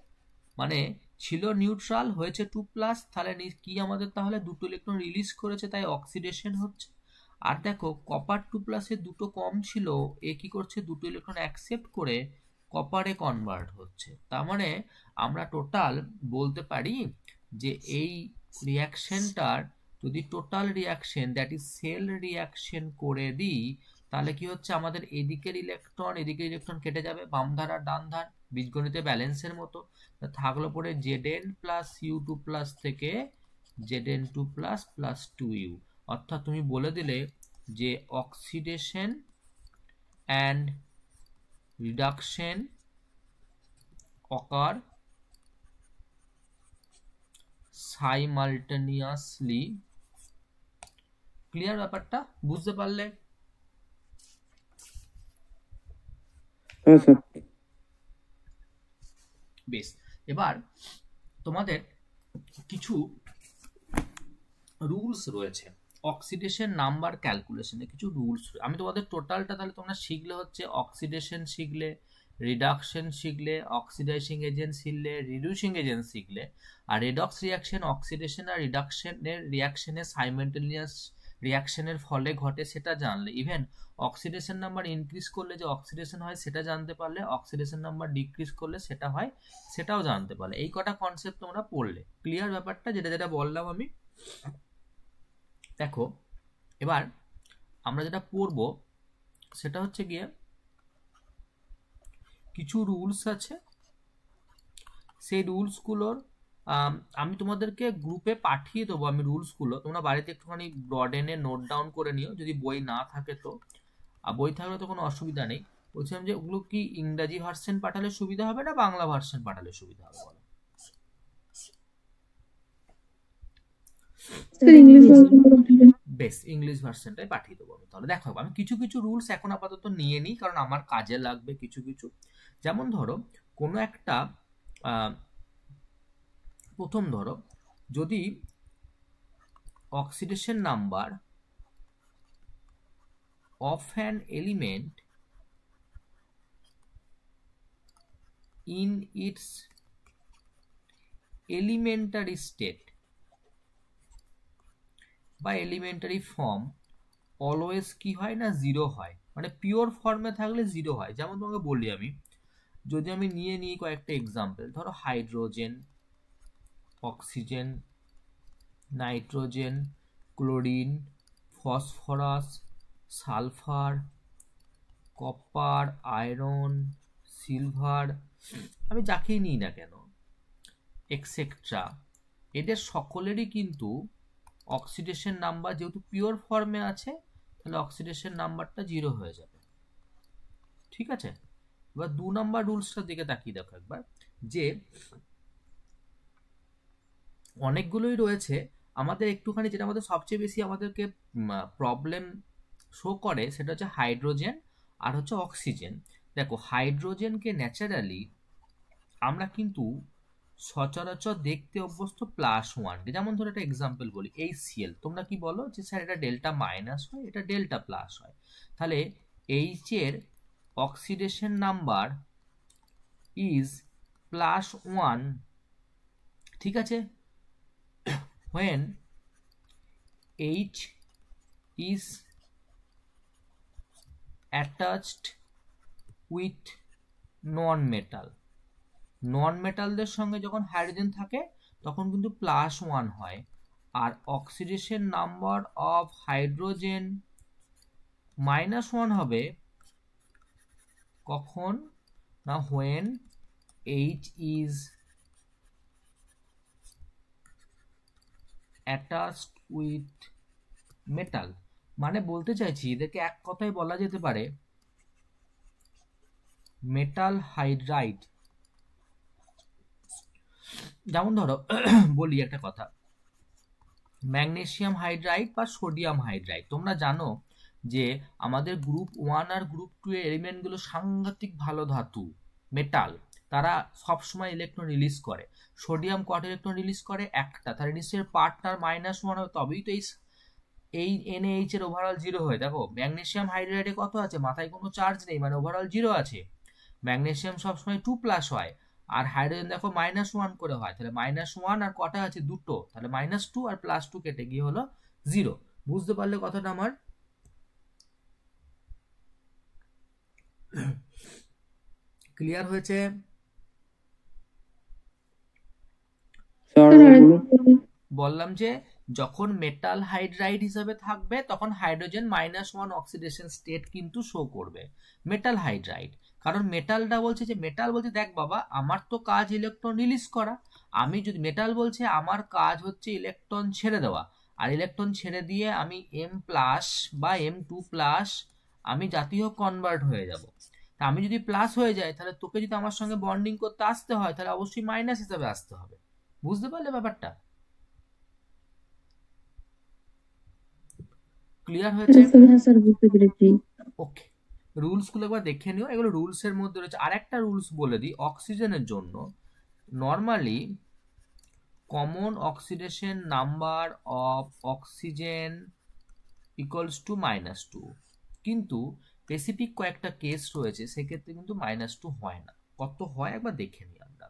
Speaker 1: মানে ছিল নিউট্রাল, হয়েছে 2+, তাহলে কি আমাদের তাহলে দুটো ইলেকট্রন রিলিজ করেছে, তাই অক্সিডেশন হচ্ছে। আর দেখো কপার 2+ এর দুটো কম ছিল, এ কি করছে? দুটো ইলেকট্রন অ্যাকসেপ্ট করে কপারে কনভার্ট হচ্ছে। তার মানে আমরা টোটাল বলতে পারি যে এই রিয়াকশনটার যদি total reaction, that is sell reaction করে দিই, তাহলে কি হচ্ছে? আমাদের এদিকের ইলেকট্রন কেটে যাবে, বাম ধার আর ডান ধার, বীজগণিতে ব্যালেন্সের মতো থাকলো পরে Zn প্লাস U2+ থেকে Zn2+ প্লাস 2U। অর্থাৎ তুমি বলে দিলে যে oxidation and reduction ochre simultaneously. Clear ব্যাপারটা? বুঝতে পারলে?
Speaker 3: হ্যাঁ স্যার।
Speaker 1: বেশ, এবার তোমাদের কিছু রুলস রয়েছে অক্সিডেশন নাম্বার ক্যালকুলেশনে, কিছু রুলস। আমি তোমাদের টোটালটা তাহলে তোমরা শিখলে হচ্ছে অক্সিডেশন শিখলে, রিডাকশন শিখলে, অক্সিডাইজিং এজেন্ট শিখলে, রিডিউসিং এজেন্ট শিখলে, আর রেডক্স রিয়াকশন অক্সিডেশন আর রিডাকশনের রিয়াকশনের সাইমেন্টেনিয়াস রিয়াকশনের ফলে ঘটে সেটা জানলে, ইভেন অক্সিডেশন নাম্বার ইনক্রিজ করলে যে অক্সিডেশন হয় সেটা জানতে পারলে, অক্সিডেশন নাম্বার ডিক্রিজ করলে সেটা হয় সেটাও জানতে পারলে। এই কটা কনসেপ্ট তোমরা পড়লে। ক্লিয়ার ব্যাপারটা? যেটা যেটা বললাম আমি। দেখো এবার আমরা যেটা পড়বো সেটা হচ্ছে গিয়ে কিছু রুলস আছে, সেই রুলসগুলোর আমি তোমাদেরকে গ্রুপে পাঠিয়ে দেবো। আমি রুলসগুলো তোমরা বাড়িতে একটুখানি ব্রডেনে নোট ডাউন করে নিও, যদি বই না থাকে তো। আর বই থাকলে তো কোনো অসুবিধা নেই। বলছিলাম যে ওগুলো কি ইংরাজি ভার্সন পাঠালে সুবিধা হবে না বাংলা ভার্সন পাঠালে সুবিধা হবে বলো? বেশ, ইংলিশ ভার্সনটাই পাঠিয়ে দেবো আমি। তাহলে দেখো আমি কিছু কিছু রুলস এখন আপাতত নিয়ে নিই, কারণ আমার কাজে লাগবে কিছু কিছু। যেমন ধরো কোনো একটা প্রথম ধরো যদি oxidation number of an element in it's elementary state বা এলিমেন্টারি ফর্ম অলওয়েজ কি হয় না? জিরো হয়, মানে পিওর ফর্মে থাকলে জিরো হয়। যেমন তোমাকে বলি আমি, যদি আমি নিয়ে নিই কয়েকটা এক্সাম্পল, ধরো hydrogen, oxygen, nitrogen, chlorine, phosphorus, sulphur, copper, iron, silver, আমি যাকেই নিই না কেন এক্সেট্রা, এদের সকলেরই কিন্তু অক্সিডেশন নাম্বার যেহেতু পিওর ফর্মে আছে, তাহলে অক্সিডেশন নাম্বারটা জিরো হয়ে যাবে। ঠিক আছে, এবার 2 নম্বর রুলসটার দিকে তাকিয়ে দেখো একবার, যে অনেকগুলোই রয়েছে আমাদের একটুখানি যেটা আমাদের সবচেয়ে বেশি আমাদেরকে প্রবলেম শো করে সেটা হচ্ছে হাইড্রোজেন আর হচ্ছে অক্সিজেন। দেখো হাইড্রোজেনকে ন্যাচারালি আমরা কিন্তু সচরাচর দেখতে অভ্যস্ত +1, যেমন ধরো একটা এক্সাম্পল বলি, HCl, তোমরা কি বলো যে স্যার এটা ডেল্টা মাইনাস হয়, এটা ডেল্টা প্লাস হয়। তাহলে H এর অক্সিডেশন নাম্বার ইজ +1, ঠিক আছে, when H is attached with non-metal। নন মেটালদের সঙ্গে যখন হাইড্রোজেন থাকে তখন কিন্তু +1 হয়, আর অক্সিডেশন নাম্বার অফ হাইড্রোজেন -1 হবে কখন না, when H is attached with metal। মানে বলতে চাইছি এদেরকে এক কথায় বলা যেতে পারে মেটাল হাইড্রাইড। যেমন ধরো বলি একটা কথা, ম্যাগনেসিয়াম হাইড্রাইড বা সোডিয়াম হাইড্রাইড, তোমরা জানো যে আমাদের গ্রুপ 1 আর গ্রুপ 2 এর এলিমেন্টগুলো সাংঘাতিক ভালো ধাতু, মেটাল, তারা সবসময় ইলেকট্রন রিলিজ করে। সোডিয়াম কত ইলেকট্রন রিলিজ করে? একটা। তাহলে নিশ্চয়ই পার্টনার -1 হবে, তবেই তো এই NaH এর ওভারঅল 0 হয়। দেখো ম্যাগনেসিয়াম হাইড্রাইডে কত আছে? মাথায় কোনো চার্জ নেই, মানে ওভারঅল 0 আছে। ম্যাগনেসিয়াম সবসময় 2+ হয়, আর হাইড্রোজেন দেখো -1 করে হয়। তাহলে -1 আর কটা আছে? দুটো। তাহলে -2 আর +2 কেটে গিয়ে হলো 0। বুঝতে পারলে কথাটা আমার? ক্লিয়ার হয়েছে? বললাম যে যখন মেটাল হাইড্রাইড হিসাবে থাকবে তখন হাইড্রোজেন -1 অক্সিডেশন স্টেট কিন্তু শো করবে, মেটাল হাইড্রাইড। কারণ মেটালটা বলছে যে, মেটাল বলছে দেখ বাবা আমার তো কাজ ইলেকট্রন রিলিজ করা, আমি যদি, মেটাল বলছে আমার কাজ হচ্ছে ইলেকট্রন ছেড়ে দেওয়া, আর ইলেকট্রন ছেড়ে দিয়ে আমি M+ বা M2+ আমি জাতীয় কনভার্ট হয়ে যাব। তা আমি যদি প্লাস হয়ে যাই তাহলে তোকে যদি আমার সঙ্গে বন্ডিং করতে আসতে হয় তাহলে অবশ্যই মাইনাস হিসাবে আসতে হবে। বুঝতে পারলে ব্যাপারটা? ক্লিয়ার হয়েছে?
Speaker 2: হ্যাঁ স্যার, বুঝতে পেরেছি।
Speaker 1: ওকে, রুলস গুলো একবার দেখে নিও, এগুলো রুলস এর মধ্যে রয়েছে। আরেকটা রুলস বলে দিই, অক্সিজেনের জন্য normally common oxidation number of oxygen equals to -2, কিন্তু স্পেসিফিক কয়েকটা কেস রয়েছে সেক্ষেত্রে কিন্তু -2 হয় না। কত হয় একবার দেখে নিই আমরা।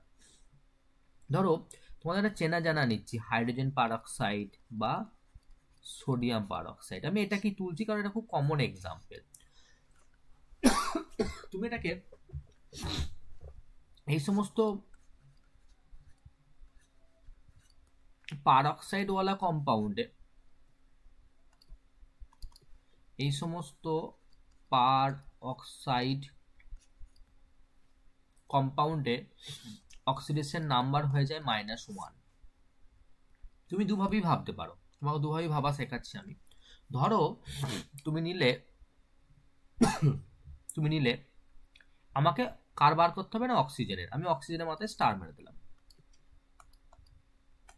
Speaker 1: ধরো তোমাদের একটা চেনা জানা নিচ্ছি, হাইড্রোজেন পারঅক্সাইড বা সোডিয়াম পারঅক্সাইড। আমি এটা কি তুলছি কারণ এটা খুব কমন এক্সাম্পল। তুমি এটাকে এই সমস্ত পারঅক্সাইড ওয়ালা কম্পাউন্ডে, এই সমস্ত পারঅক্সাইড কম্পাউন্ডে অক্সিডেশন নাম্বার হয়ে যায় -1। তুমি দুভাবেই ভাবতে পারো, তোমাকে দুভাবেই ভাবা শেখাচ্ছি আমি। ধরো তুমি নিলে আমাকে কার বার করতে হবে না, অক্সিজেনের। আমি অক্সিজেনের মাথায় স্টার মেরে দিলাম।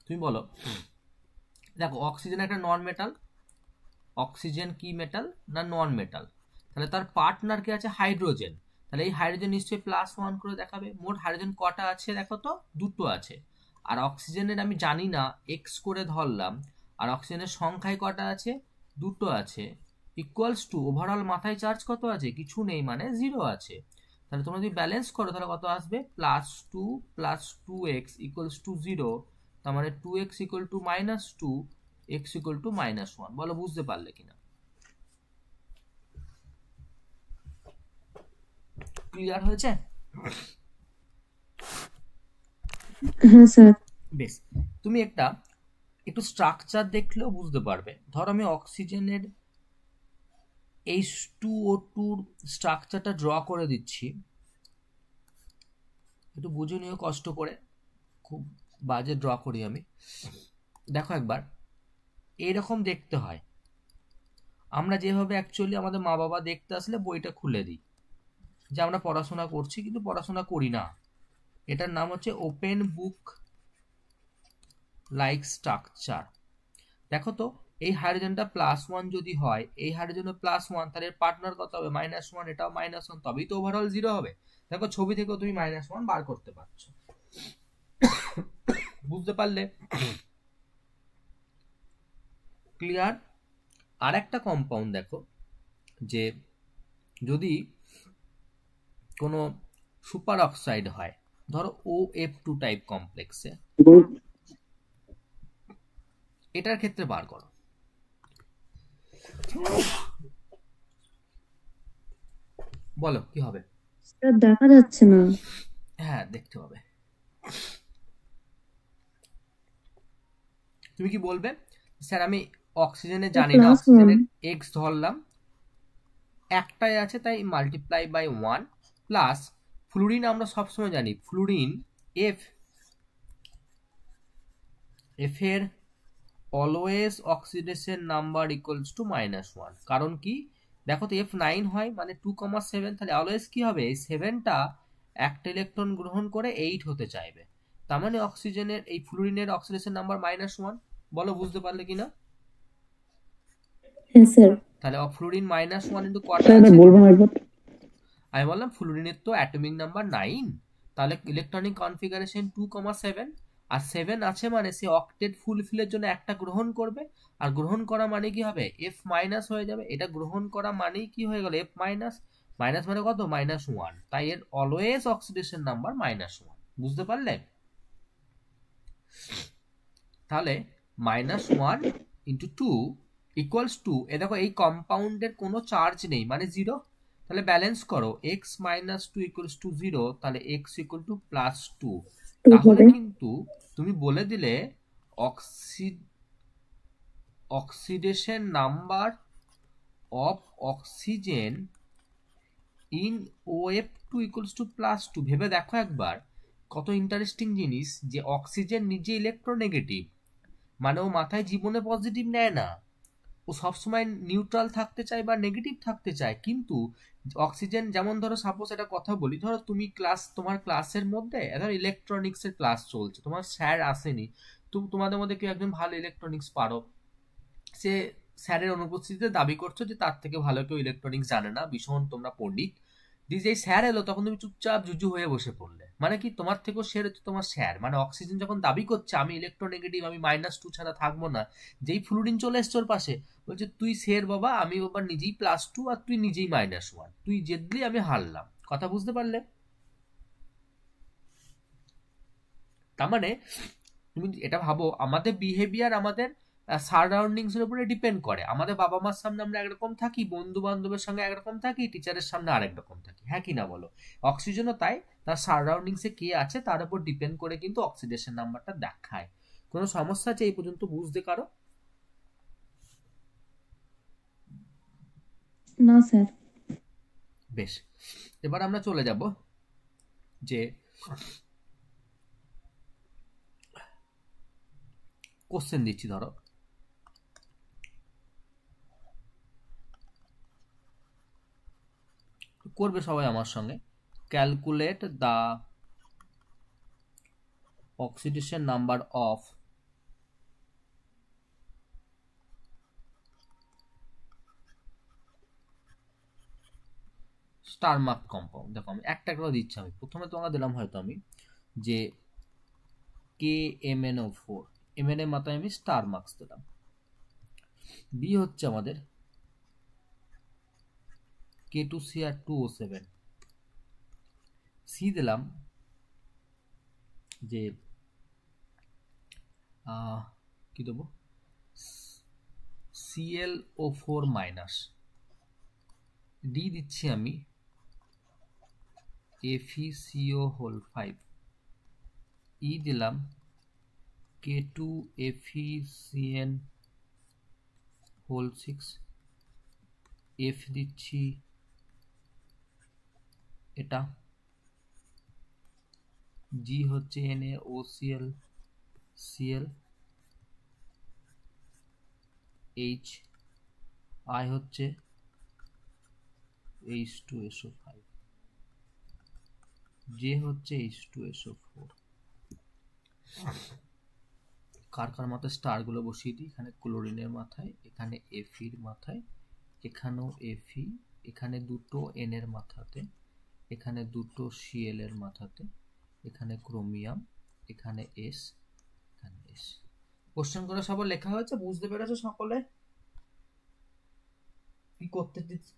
Speaker 1: তুমি বলো, দেখো অক্সিজেন একটা নন মেটাল, অক্সিজেন কি মেটাল না নন মেটাল, তাহলে তার পার্টনার কি আছে? হাইড্রোজেন। তাহলে এই হাইড্রোজেন নিশ্চয়ই +1 করে দেখাবে। মোট হাইড্রোজেন কটা আছে দেখো তো? দুটো আছে। আর অক্সিজেনের আমি জানি না, X করে ধরলাম, আর অক্সিজেনের সংখ্যায় কটা আছে? দুটো আছে। ইকুয়ালস টু ওভারঅল মাথায় চার্জ কত আছে? কিছু নেই, মানে 0 আছে। তাহলে তোমরা যদি ব্যালেন্স করো তাহলে কত আসবে? +2 + 2x = 0। তার মানে 2x = -2, x = -1। বলো বুঝতে পারলে কিনা? ক্লিয়ার হয়েছে?
Speaker 2: হ্যাঁ স্যার।
Speaker 1: বেশ, তুমি একটু স্ট্রাকচার দেখলেও বুঝতে পারবে। ধরো আমি অক্সিজেনের H2O2 স্ট্রাকচারটা ড্র করে দিচ্ছি, একটু বুঝে নিও কষ্ট করে, খুব বাজে ড্র করি আমি। দেখো একবার, এইরকম দেখতে হয়। আমরা যেভাবে অ্যাকচুয়ালি আমাদের মা বাবা দেখতে আসলে বইটা খুলে দিই যে আমরা পড়াশোনা করছি, কিন্তু পড়াশোনা করি না। এটার নাম হচ্ছে ওপেন বুক লাইক স্ট্রাকচার। দেখো তো এই হাইড্রোজেনটা +1 যদি হয়, এই হাইড্রোজেনের +1, তাহলে এর পার্টনার কত হবে -1, এটাও -1, তবেই তো ওভারঅল 0 হবে। দেখো ছবি থেকেও তুমি -1 বার করতে পারছো। বুঝতে পারলে? ক্লিয়ার? আর একটা কম্পাউন্ড দেখো, যে যদি কোনো সুপার অক্সাইড হয়, ধরো OF2 টাইপ কমপ্লেক্সে, এটার ক্ষেত্রে বার করো। বলো কি হবে?
Speaker 2: স্যার দেখা যাচ্ছে না।
Speaker 1: হ্যাঁ, দেখতে হবে। তুমি কি বলবে? স্যার আমি অক্সিজেনে জানি না, অক্সিজেনের X ধরলাম, একটাই আছে তাই মাল্টিপ্লাই বাই 1, প্লাস ফ্লুরিন আমরা সবসময় জানি ফ্লুরিন F এর always oxidation number equals to -1। কারণ কি? দেখো তো F9 হয় মানে 2,7, তাহলে অলওয়েজ কি হবে? এই 7টা একটা ইলেকট্রন গ্রহণ করে 8 হতে চাইবে, তার মানে অক্সিজেনের এই ফ্লুরিনের অক্সিডেশন নাম্বার -1। বলো বুঝতে পারলে কিনা?
Speaker 2: হ্যাঁ স্যার।
Speaker 1: তাহলে ফ্লুরিন -1 ইনটু কটা
Speaker 3: স্যার
Speaker 1: আছে?
Speaker 3: বলবো না একবার?
Speaker 1: আমি বললাম ফ্লুরিনের তো অ্যাটমিক নাম্বার 9, তাহলে ইলেকট্রনিক কনফিগারেশন 2,7, আর 7 আছে মানে সে অক্টেট ফুলফিলের জন্য একটা গ্রহণ করবে, আর গ্রহণ করা মানে কি হবে? F মাইনাস হয়ে যাবে। এটা গ্রহণ করা মানেই কি হয়ে গেল? F মাইনাস, মাইনাস মানে কত? -1, তাই এর অলওয়েজ অক্সিডেশন নাম্বার -1। বুঝতে পারলে? তাহলে -1 ইন্টু 2 ইকুয়ালস টু, এ দেখো এই কম্পাউন্ডের কোনো চার্জ নেই মানে 0, তাহলে ব্যালেন্স করো x - 2 ইকুয়ালস টু 0, তাহলে x ইকুয়াল টু +2। তাহলে কিন্তু তুমি বলে দিলে oxidation number of oxygen in OF2 equals to +2। ভেবে দেখো একবার, কত ইন্টারেস্টিং জিনিস, যে অক্সিজেন নিজে ইলেকট্রোনেগেটিভ, মানে ও মাথায় জীবনে পজিটিভ নেয় না, ও সবসময় নিউট্রাল থাকতে চায় বা নেগেটিভ থাকতে চায়। কিন্তু অক্সিজেন, যেমন ধরো সাপোজ একটা কথা বলি, ধরো তুমি তোমার ক্লাসের মধ্যে ধরো ইলেকট্রনিক্স এর ক্লাস চলছে, তোমার স্যার আসেনি, তোমাদের মধ্যে কেউ একজন ভালো ইলেকট্রনিক্স পারো, সে স্যারের অনুপস্থিতিতে দাবি করছো যে তার থেকে ভালো কেউ ইলেকট্রনিক্স জানে না, ভীষণ তোমরা পণ্ডিত। যেই স্যার এলো তখন তুমি চুপচাপ জুজু হয়ে বসে পড়লে, মানে কি? তোমার থেকেও সে হচ্ছে তোমার স্যার। মানে অক্সিজেন যখন দাবি করছে আমি ইলেকট্রোনেগেটিভ, আমি -2 ছাড়া থাকবো না, যেই ফ্লুরিন চলে এসছে ওর পাশে, বলছে তুই স্যার বাবা, আমি বাবা নিজেই +2 আর তুই নিজেই -1, তুই জেদলি, আমি হারলাম। কথা বুঝতে পারলে? তার মানে তুমি এটা ভাবো, আমাদের বিহেভিয়ার আমাদের সারাউন্ডিংস এর উপরে ডিপেন্ড করে। আমাদের বাবা মার সামনে আমরা একরকম থাকি, বন্ধু বান্ধবের সঙ্গে একরকম থাকি, টিচারের সামনে আরেক রকম থাকি, হ্যাঁ কি না বলো? অক্সিজেনও তাই, তার সারাউন্ডিংস এ কে আছে তার উপর ডিপেন্ড করে কিন্তু অক্সিডেশন নাম্বারটা দেখায়। কোনো সমস্যা আছে এই পর্যন্ত বুঝতে পারো?
Speaker 2: না স্যার।
Speaker 1: বেশ, এবার আমরা চলে যাব যে কোশ্চেন দিচ্ছি, ধরো করবে সবাই আমার সঙ্গে। Calculate the oxidation number of star mark compound. দেখো আমি একটা করে দিচ্ছি, আমি প্রথমে তোমাকে দিলাম হয়তো আমি যে KMnO4, MN এর মাথায় আমি স্টার মার্কস দিলাম। বি হচ্ছে আমাদের K2Cr2O7, সি দিলাম যে কি দেবো, ClO4-, ডি দিচ্ছি আমি FeCO5, ই দিলাম K2FeCN6, এফ দিচ্ছি এটা, জি হচ্ছে NaOCl, এইচ, আই হচ্ছে H2SO5, জে হচ্ছে H2SO4। কার কার মাথায় স্টারগুলো বসিয়ে দিই। এখানে ক্লোরিনের মাথায়, এখানে এফির মাথায়, এখানেও এফি, এখানে দুটো এন এর মাথাতে, এখানে দুটো সিএল এর মাথাতে, এখানে ক্রোমিয়াম, এখানে এস, এখানে এস। কোশ্চেন করে সব লেখা হয়েছে, বুঝতে পেরেছো সকলে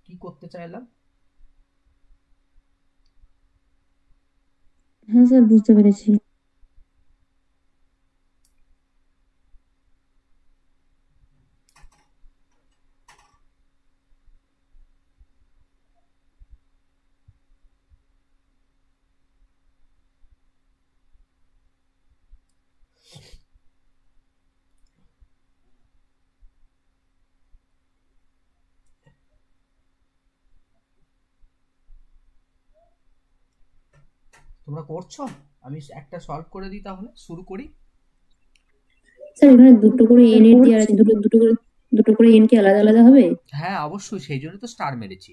Speaker 1: কি করতে চাইলাম?
Speaker 2: হ্যাঁ স্যার, বুঝতে পেরেছি।
Speaker 1: তোমরা করছো? আমি একটা সলভ করে দিই, তাহলে শুরু করি।
Speaker 3: স্যার এখানে দুটো করে এন এর দেওয়া আছে, দুটো করে এন কি আলাদা আলাদা হবে?
Speaker 1: হ্যাঁ অবশ্যই, সেই জন্য তো স্টার মেরেছি।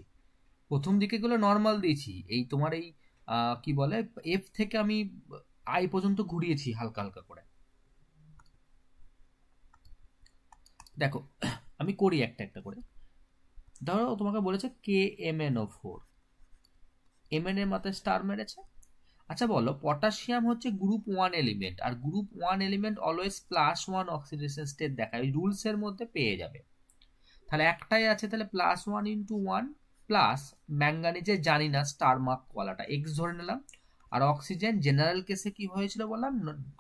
Speaker 1: প্রথম দিকে গুলো নর্মাল দিয়েছি, এই তোমার এই কি বলে এফ থেকে আমি আই পর্যন্ত ঘুরিয়েছি হালকা হালকা করে। দেখো আমি করি একটা একটা করে। ধরো তোমাকে বলেছে K M N O 4, M N এর মাথায় স্টার মেরেছে। আচ্ছা বলো, পটাশিয়াম হচ্ছে গ্রুপ 1 এলিমেন্ট, আর group 1 element always +1 oxidation state দেখায়, ওই রুলস এর মধ্যে পেয়ে যাবে। তাহলে একটাই আছে, তাহলে +1 × 1 প্লাস ম্যাঙ্গানিজে জানি না স্টার মার্ক ওয়ালাটা, এক্স ধরে নিলাম। আর অক্সিজেন জেনারেল কেসে কি হয়েছিল বললাম,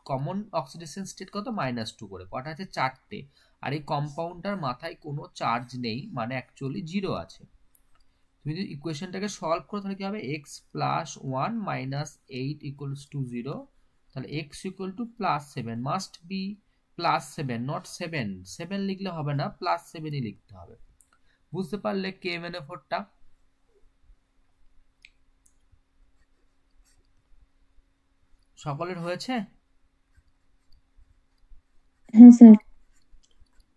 Speaker 1: কমন অক্সিডেশন স্টেট কত, -2 করে, কটা আছে, 4টে। আর এই কম্পাউন্ডটার মাথায় কোনো চার্জ নেই, মানে অ্যাকচুয়ালি 0 আছে। তুমি যদি ইকুয়েশনটাকে সলভ করো তাহলে কি হবে, x + 1 - 8 = 0, তাহলে x +7 মাস্ট বি +7, নট 7, 7 লিখলে হবে না, +7ই লিখতে হবে। বুঝতে পারলে KMnO4টা? সকলের হয়েছে?
Speaker 2: হ্যাঁ স্যার।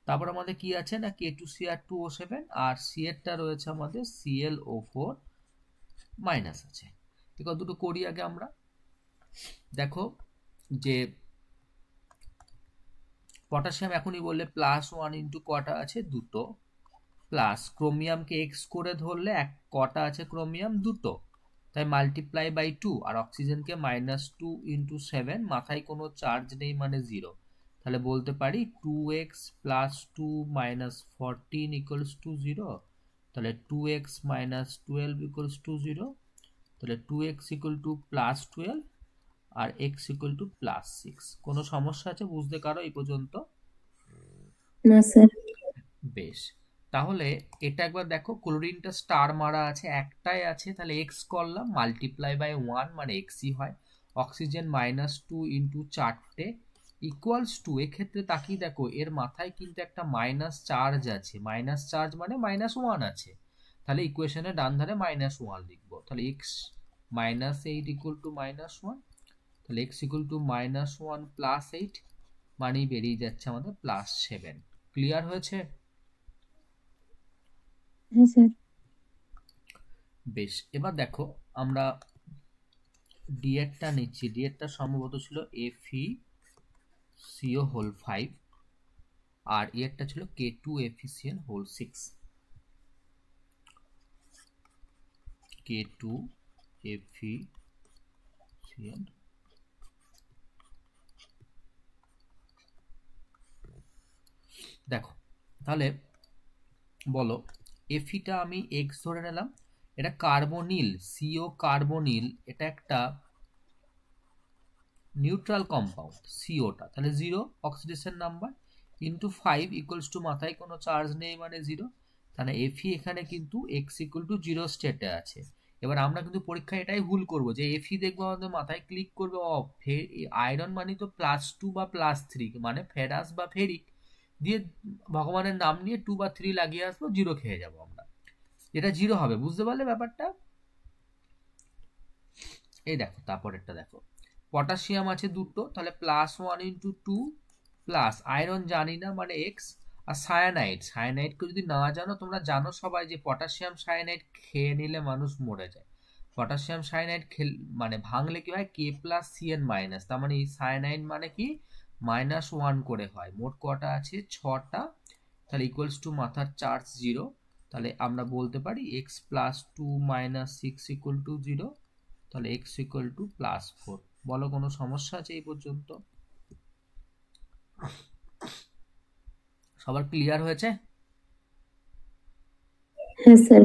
Speaker 1: তারপর আমাদের কি আছে না, K2Cr2O7, আর C এরটা রয়েছে আমাদের ClO4- আছে। এগুলো দুটো করি আগে আমরা। দেখো যে পটাশিয়াম এখনই বললে +1 × কটা আছে, দুটো, প্লাস ক্রোমিয়ামকে এক্স করে ধরলে কটা আছে ক্রোমিয়াম, দুটো, তাই মাল্টিপ্লাই বাই 2, আর অক্সিজেনকে -2 × 7, মাথায় কোনো চার্জ নেই মানে 0, তাহলে বলতে পারি 2x + 2 - 14 = 0, তাহলে 2x - 12 = 0, তাহলে 2x +12 আর x +6। কোনো সমস্যা আছে বুঝতে কারো এই পর্যন্ত?
Speaker 3: না স্যার।
Speaker 1: বেশ, তাহলে এটা একবার দেখো, ক্লোরিনটা স্টার মারা আছে, একটাই আছে, তাহলে x করলাম, মাল্টিপ্লাই বাই 1 মানে xই হয়। অক্সিজেন -2 × 4টে = এক্ষেত্রে তাকিয়ে দেখো, এর মাথায় কিন্তু একটা মাইনাস চার্জ আছে, মাইনাস চার্জ মানে -1 আছে, তাহলে ইকুয়েশনের ডান ধারে -1 লিখবো, তাহলে x -8 = -1, তাহলে x -1 + 8 মানেই বেরিয়ে যাচ্ছে আমাদের +7। ক্লিয়ার হয়েছে?
Speaker 2: হ্যাঁ স্যার।
Speaker 1: বেশ, এবার দেখো আমরা ডি এরটা নিচ্ছি, ডি এরটা সম্ভবত ছিল FeCO5, আর এরটা ছিল K2FeCl6, K2FeCl। দেখো তাহলে বলো, এফিটা আমি এক্স ধরে নিলাম, এটা কার্বনিল, সিও কার্বনিল, এটা একটা নিউট্রাল কম্পাউন্ড সিওটা, তাহলে 0 অক্সিডেশন নাম্বার × 5 = মাথায় কোনো চার্জ নেই মানে 0, তাহলে এফি এখানে কিন্তু x = 0 স্টেটে আছে। এবার আমরা কিন্তু পরীক্ষায় এটাই ভুল করব যে এফি দেখবো আমাদের মাথায় ক্লিক করবে আয়রন মানে তো +2 বা +3, মানে ফেরাস বা ফেরিক দিয়ে ভগবানের নাম নিয়ে 2 বা 3 লাগিয়ে আসবো, 0 খেয়ে যাবো আমরা, এটা 0 হবে। বুঝতে পারলে ব্যাপারটা? এই দেখো তারপরেরটা দেখো, পটাশিয়াম আছে দুটো, তাহলে +1 × 2 প্লাস আয়রন জানি না মানে x, আর সায়ানাইডকে যদি না জানো, তোমরা জানো সবাই যে পটাশিয়াম সায়ানাইড খেয়ে নিলে মানুষ মরে যায়। পটাশিয়াম সায়ানাইড মানে ভাঙলে কি হয়, K + Cn-, তার মানে সায়ানাইড মানে কি, -1 করে হয়, মোট কটা আছে 6টা, তাহলে ইকুয়ালস টু মাথার চার্জ 0, তাহলে আমরা বলতে পারি x + 2 - 6 = 0, তাহলে x = +4। বলো কোনো সমস্যা আছে এই পর্যন্ত? সবার ক্লিয়ার হয়েছে?
Speaker 2: হ্যাঁ স্যার।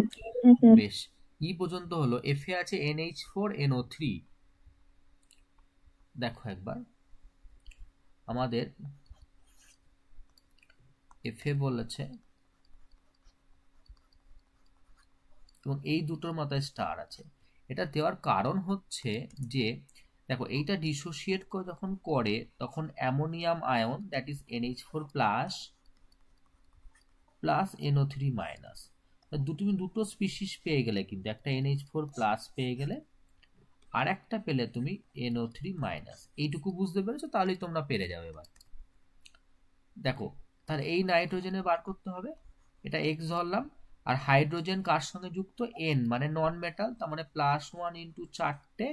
Speaker 1: বেশ, ই পর্যন্ত হলো। F এ আছে NH4NO3। দেখো একবার আমাদের F এ বলেছে, এবং এই দুটোর মাথায় স্টার আছে। এটা দেওয়ার কারণ হচ্ছে যে দেখো এইটা ডিসোসিয়েট যখন করে তখন ammonium ion, that is NH4 plus NO3 minus, তুমি দুটো স্পিসিস পেয়ে গেলে, কিন্তু একটা NH4 প্লাস পেয়ে গেলে, আর একটা পেলে তুমি NO3 মাইনাস। এইটুকু বুঝতে পেরেছো? তাহলেই তোমরা পেরে যাবে। এবার দেখো, তাহলে এই নাইট্রোজেনে বার করতে হবে, এটা X ধরলাম, আর হাইড্রোজেন কার সঙ্গে যুক্ত? N, মানে নন মেটাল, তার মানে +1 × 4টে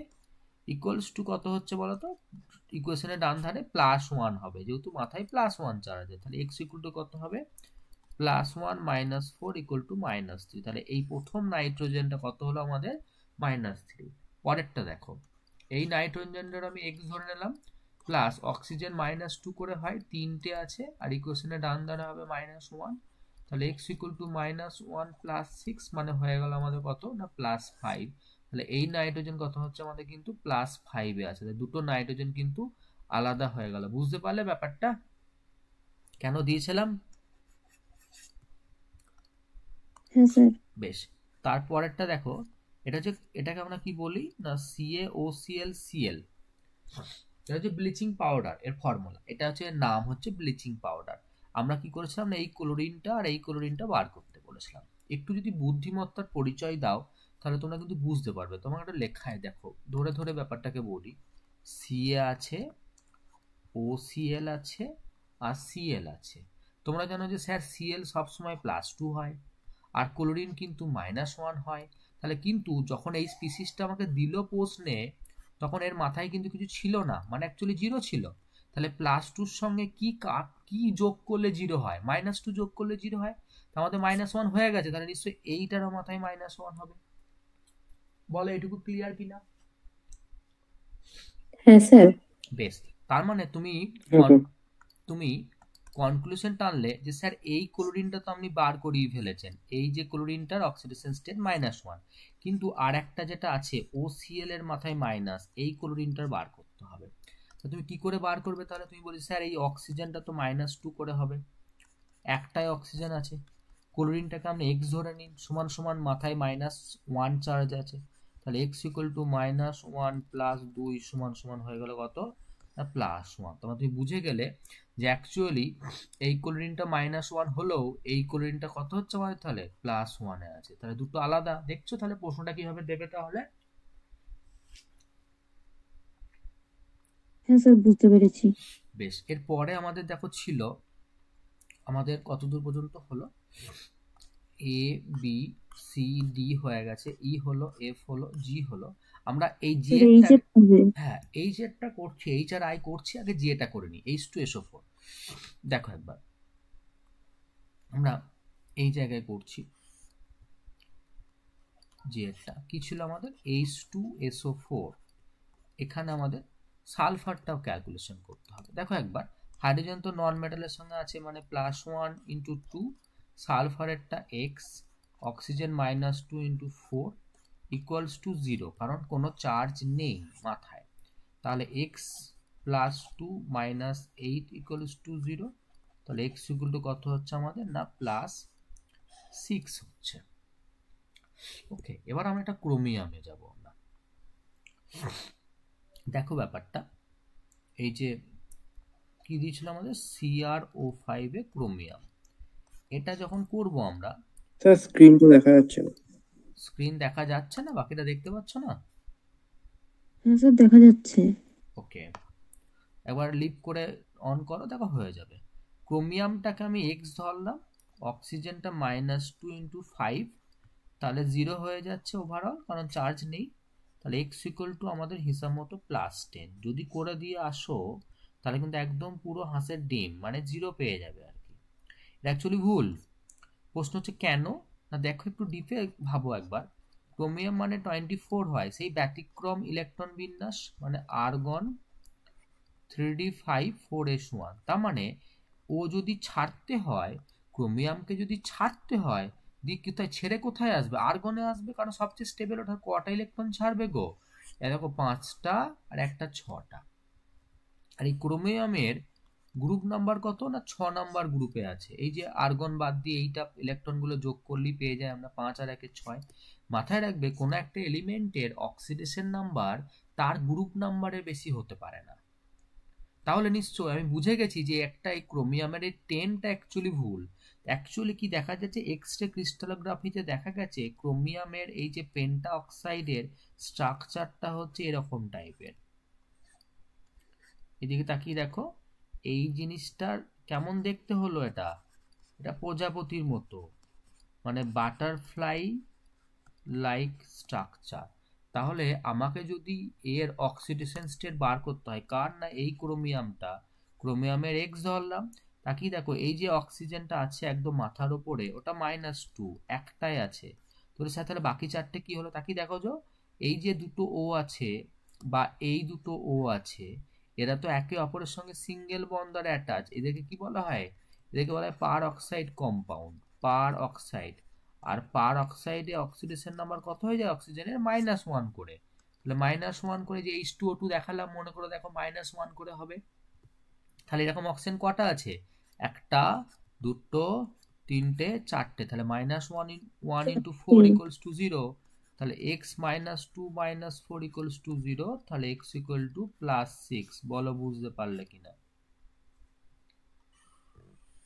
Speaker 1: ইকুয়ালস টু কত হচ্ছে বলো তো? ইকুয়েশনের ডান ধারে +1 হবে, যেহেতু মাথায় +1 চার্জ আছে, তাহলে x = কত হবে? +1 - 4 = -3। তাহলে এই প্রথম নাইট্রোজেনটা কত হলো আমাদের? -3। পরেরটা দেখো, এই নাইট্রোজেনটার আমি x ধরে নিলাম, প্লাস অক্সিজেন -2 করে হয়, 3টে আছে, আর ইকুয়েশনের ডান ধারে হবে -1, তাহলে x = -1 + 6, মানে হয়ে গেল আমাদের কত না +5। তাহলে এই নাইট্রোজেন কত হচ্ছে আমাদের? কিন্তু +5 এ আছে, দুটো নাইট্রোজেন কিন্তু আলাদা হয়ে গেল। বুঝতে পারলে ব্যাপারটা কেন দিয়েছিলাম?
Speaker 2: হ্যাঁ স্যার।
Speaker 1: বেশ, তারপরেরটা দেখো, এটা হচ্ছে, এটাকে আমরা কি বলি না CaOCl, এটা হচ্ছে ব্লিচিং পাউডার, এর ফর্মুলা এটা হচ্ছে, নাম হচ্ছে ব্লিচিং পাউডার। আমরা কি করেছিলাম না, এই ক্লোরিনটা আর এই ক্লোরিনটা বার করতে বলেছিলাম। একটু যদি বুদ্ধিমত্তার পরিচয় দাও তাহলে তোমরা কিন্তু বুঝতে পারবে। তোমার একটা লেখায় দেখো, ধরে ধরে ব্যাপারটাকে বলি, Ca আছে, OCl আছে, আর Cl আছে। তোমরা জানো যে স্যার Cl সবসময় +2 হয়, আর ক্লোরিন কিন্তু -1 হয়। তাহলে কিন্তু যখন এই স্পিসিসটা আমাকে দিল প্রশ্নে, তখন এর মাথায় কিন্তু কিছু ছিল না, মানে অ্যাকচুয়ালি 0 ছিল। তাহলে +2 সঙ্গে কি যোগ করলে 0 হয়? -2 যোগ করলে 0 হয়। তো আমাদের -1 হয়ে গেছে, তাহলে নিশ্চয়ই এইটারও মাথায় -1 হবে। বলো এটুকু ক্লিয়ার কিনা?
Speaker 2: হ্যাঁ স্যার।
Speaker 1: বেশ, তার মানে তুমি কনক্লুশন টানলে যে স্যার এই ক্লোরিনটা তো আপনি বার করিয়ে ফেলেছেন, এই যে ক্লোরিনটার অক্সিডেশন স্টেট -1, কিন্তু আর একটা যেটা আছে OCl এর মাথায় মাইনাস, এই ক্লোরিনটার বার করতে হবে। তো তুমি কি করে বার করবে? তাহলে তুমি বলি স্যার এই অক্সিজেনটা তো -2 করে হবে, একটাই অক্সিজেন আছে, ক্লোরিনটাকে আপনি x ধরে নিন, সমান সমান মাথায় -1 চার্জ আছে, তাহলে x = -1 + 2 সমান হয়ে গেল কত না +1। তোমরা তুমি বুঝে গেলে যে অ্যাকচুয়ালি এই ক্লোরিনটা -1 হলেও এই ক্লোরিনটা কত হচ্ছে আমাদের? তাহলে +1 এ আছে, তাহলে দুটো আলাদা। দেখছো তাহলে প্রশ্নটা কিভাবে দেবে তাহলে?
Speaker 2: হ্যাঁ স্যার, বুঝতে পেরেছি।
Speaker 1: বেশ, এরপরে আমাদের দেখো ছিল, আমাদের কত দূর পর্যন্ত হলো? A B C D হয়ে গেছে, E হলো, F হলো, G হলো। আমরা এই G এরটা, হ্যাঁ এই জেডটা করছি, H আর I করছি, আগে G টা করে নিই, H2SO4। দেখো একবার আমরা এই জায়গায় করছি, G এরটা কি ছিল আমাদের? H2SO4। এখানে আমাদের সালফারটাও ক্যালকুলেশন করতে হবে। দেখো একবার, হাইড্রোজেন তো নন মেটালের সঙ্গে আছে, মানে +1 × 2, সালফারেরটা X, অক্সিজেন -2 × 4 = 0, কারণ কোনো চার্জ নেই মাথায়। তাহলে x + 2 - 8 = 0, তাহলে x = কত হচ্ছে আমাদের? না +6 হচ্ছে। ওকে, এবার আমরা একটা ক্রোমিয়ামে যাব। আমরা দেখো ব্যাপারটা, এই যে কি দিয়েছিল আমাদের? CrO5 এ ক্রোমিয়াম। এটা যখন করব আমরা,
Speaker 3: স্যার স্ক্রিনটা দেখা যাচ্ছে না।
Speaker 1: স্ক্রিন দেখা যাচ্ছে না? বাকিটা দেখতে পাচ্ছ না?
Speaker 2: হ্যাঁ স্যার, দেখা যাচ্ছে।
Speaker 1: ওকে, একবার লিভ করে অন করো, দেখো হয়ে যাবে। ক্রোমিয়ামটাকে আমি x ধরলাম, অক্সিজেনটা -2 × 5, তাহলে 0 হয়ে যাচ্ছে ওভারঅল, কারণ চার্জ নেই। তাহলে x = আমাদের হিসাব মতো +10। যদি করে দিয়ে আসো তাহলে কিন্তু একদম পুরো হাঁসের ডিম মানে 0 পেয়ে যাবে আর কি। এটা অ্যাকচুয়ালি ভুল। প্রশ্ন হচ্ছে কেন না, দেখো একটু ডিপে ভাবো একবার। ক্রোমিয়াম মানে 24 হয়, সেই ব্যতিক্রম ইলেকট্রন বিন্যাস মানে আর্গন 3d5 4s1। তার মানে ও যদি ছাড়তে হয়, ক্রোমিয়ামকে যদি ছাড়তে হয়, দিয়ে কোথায় ছেড়ে কোথায় আসবে? আর্গনে আসবে, কারণ সবচেয়ে স্টেবল, ওঠার কটা ইলেকট্রন ছাড়বে গো? দেখো 5টা আর একটা 6টা। আর এই ক্রোমিয়ামের গ্রুপ নাম্বার কত না 6 নাম্বার গ্রুপে আছে। এই যে আর্গন বাদ দিয়ে এইটা ইলেকট্রনগুলো যোগ করলেই পেয়ে যায় আমরা 5 আর 1 6। মাথায় রাখবে কোনো একটা এলিমেন্টের অক্সিডেশন নাম্বার তার গ্রুপ নাম্বারের বেশি হতে পারে না। তাহলে নিশ্চয় আমি বুঝে গেছি যে একটা এই ক্রোমিয়ামের এই 10টা অ্যাকচুয়ালি ভুল। অ্যাকচুয়ালি কি দেখা যাচ্ছে, এক্স-রে ক্রিস্টালোগ্রাফিতে দেখা গেছে ক্রোমিয়ামের এই যে পেন্টা অক্সাইডের স্ট্রাকচারটা হচ্ছে এরকম টাইপের। এদিকে তাকিয়ে দেখো, এই জিনিসটার কেমন দেখতে হলো, এটা প্রজাপতির মতো, মানে বাটারফ্লাই লাইক স্ট্রাকচার। তাহলে আমাকে যদি এর অক্সিডেশন স্টেট বার করতে হয় কার না এই ক্রোমিয়ামটা, ক্রোমিয়ামের এক্স ধরলাম। তাকিয়ে দেখো এই যে অক্সিজেনটা আছে একদম মাথার উপরে, ওটা -2 একটাই আছে। তোর সাথে বাকি 4টে কি হলো তাকিয়ে দেখো, যে এই যে দুটো ও আছে বা এই দুটো ও আছে, এরা তো একে অপরের সঙ্গে সিঙ্গেল বন্ড দ্বারা অ্যাটাচ। এদেরকে কি বলা হয়? এদেরকে বলা হয় পার অক্সাইড কম্পাউন্ড, পার অক্সাইড। আর পার অক্সাইডে অক্সিডেশন নাম্বার কত হয়ে যায় অক্সিজেনের? -1 করে। তাহলে -1 করে যে H2O2 দেখালাম, মনে করে দেখো -1 করে হবে। তাহলে এরকম অক্সিজেন কটা আছে? একটা, দুটো, তিনটে, চারটে। তাহলে -1 × 4 = 0। তাহলে x - 2 - 4 = 0। তাহলে x = +6। বলো বুঝতে পারলে কিনা?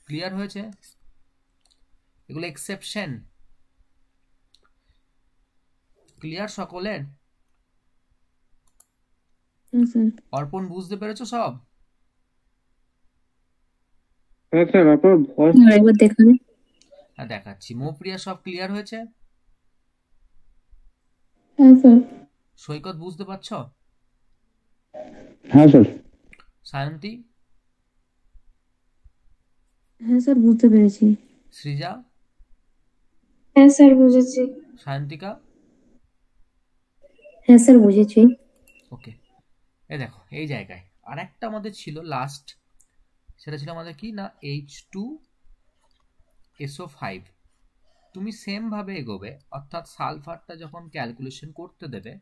Speaker 1: ক্লিয়ার হয়েছে? এগুলো এক্সেপশন। ক্লিয়ার সকলের? অর্পণ বুঝতে পেরেছো সব?
Speaker 3: হ্যাঁ স্যার, আপনার ভয়েস
Speaker 2: একবার দেখান।
Speaker 1: হ্যাঁ দেখাচ্ছি। মৌপ্রিয়া সব ক্লিয়ার হয়েছে?
Speaker 4: হ্যাঁ স্যার।
Speaker 1: সৈকত বুঝতে পারছ?
Speaker 3: হ্যাঁ স্যার।
Speaker 1: সায়ন্তী?
Speaker 2: হ্যাঁ স্যার, বুঝতে পেরেছি।
Speaker 1: সৃজা?
Speaker 4: হ্যাঁ স্যার বুঝেছি।
Speaker 1: সায়ন্তিকা?
Speaker 2: হ্যাঁ স্যার, বুঝেছি।
Speaker 1: ওকে, এই দেখো এই জায়গায় আর একটা আমাদের ছিল লাস্ট, সেটা ছিল আমাদের কি না H2SO5। তুমি সেম ভাবে এগোবে, অর্থাৎ সালফারটা যখন ক্যালকুলেশন করতে দেবে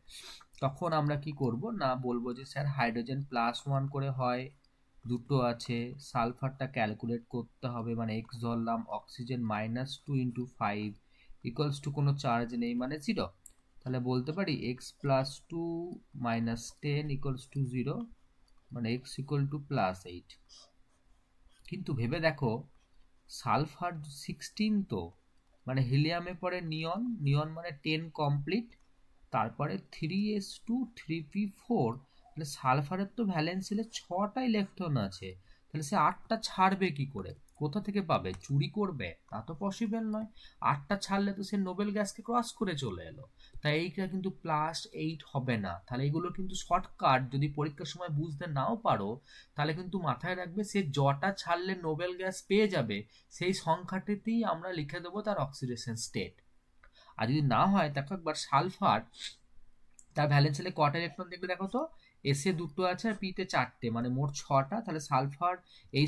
Speaker 1: তখন আমরা কি করব না বলবো যে স্যার হাইড্রোজেন +1 করে হয়, দুটো আছে, সালফারটা ক্যালকুলেট করতে হবে, মানে x ধরলাম, অক্সিজেন -2 × 5 = কোনো চার্জ নেই মানে 0। তাহলে বলতে পারি x + 2 - 10 = 0, মানে x = +8। কিন্তু ভেবে দেখো সালফার 16 তো, মানে হিলিয়ামে পরে নিয়ন, নিয়ন মানে 10 কমপ্লিট, তারপরে 3s2 3p4। তাহলে সালফারের তো ভ্যালেন্সিলে 6টা ইলেকট্রন আছে, তাহলে সে 8টা ছাড়বে কি করে? কোথা থেকে পাবে? চুরি করবে? তা তো পসিবল নয়। 8টা ছাড়লে তো সে নোবেল গ্যাসকে ক্রস করে চলে এলো। তাই এইটা কিন্তু +8 হবে না। তাহলে এগুলো কিন্তু শর্টকাট, যদি পরীক্ষার সময় বুঝতে নাও পারো তাহলে কিন্তু মাথায় রাখবে সে যটা ছাড়লে নোবেল গ্যাস পেয়ে যাবে সেই সংখ্যাটিতেই আমরা লিখে দেবো তার অক্সিডেশন স্টেট। আর যদি না হয় দেখো একবার সালফার তার ভ্যালেন্সিলে কটা ইলেকট্রন দেখবে দেখো তো, এসে দুটো আছে আর পিতে 4টে, মানে মোট 6টা। তাহলে সালফার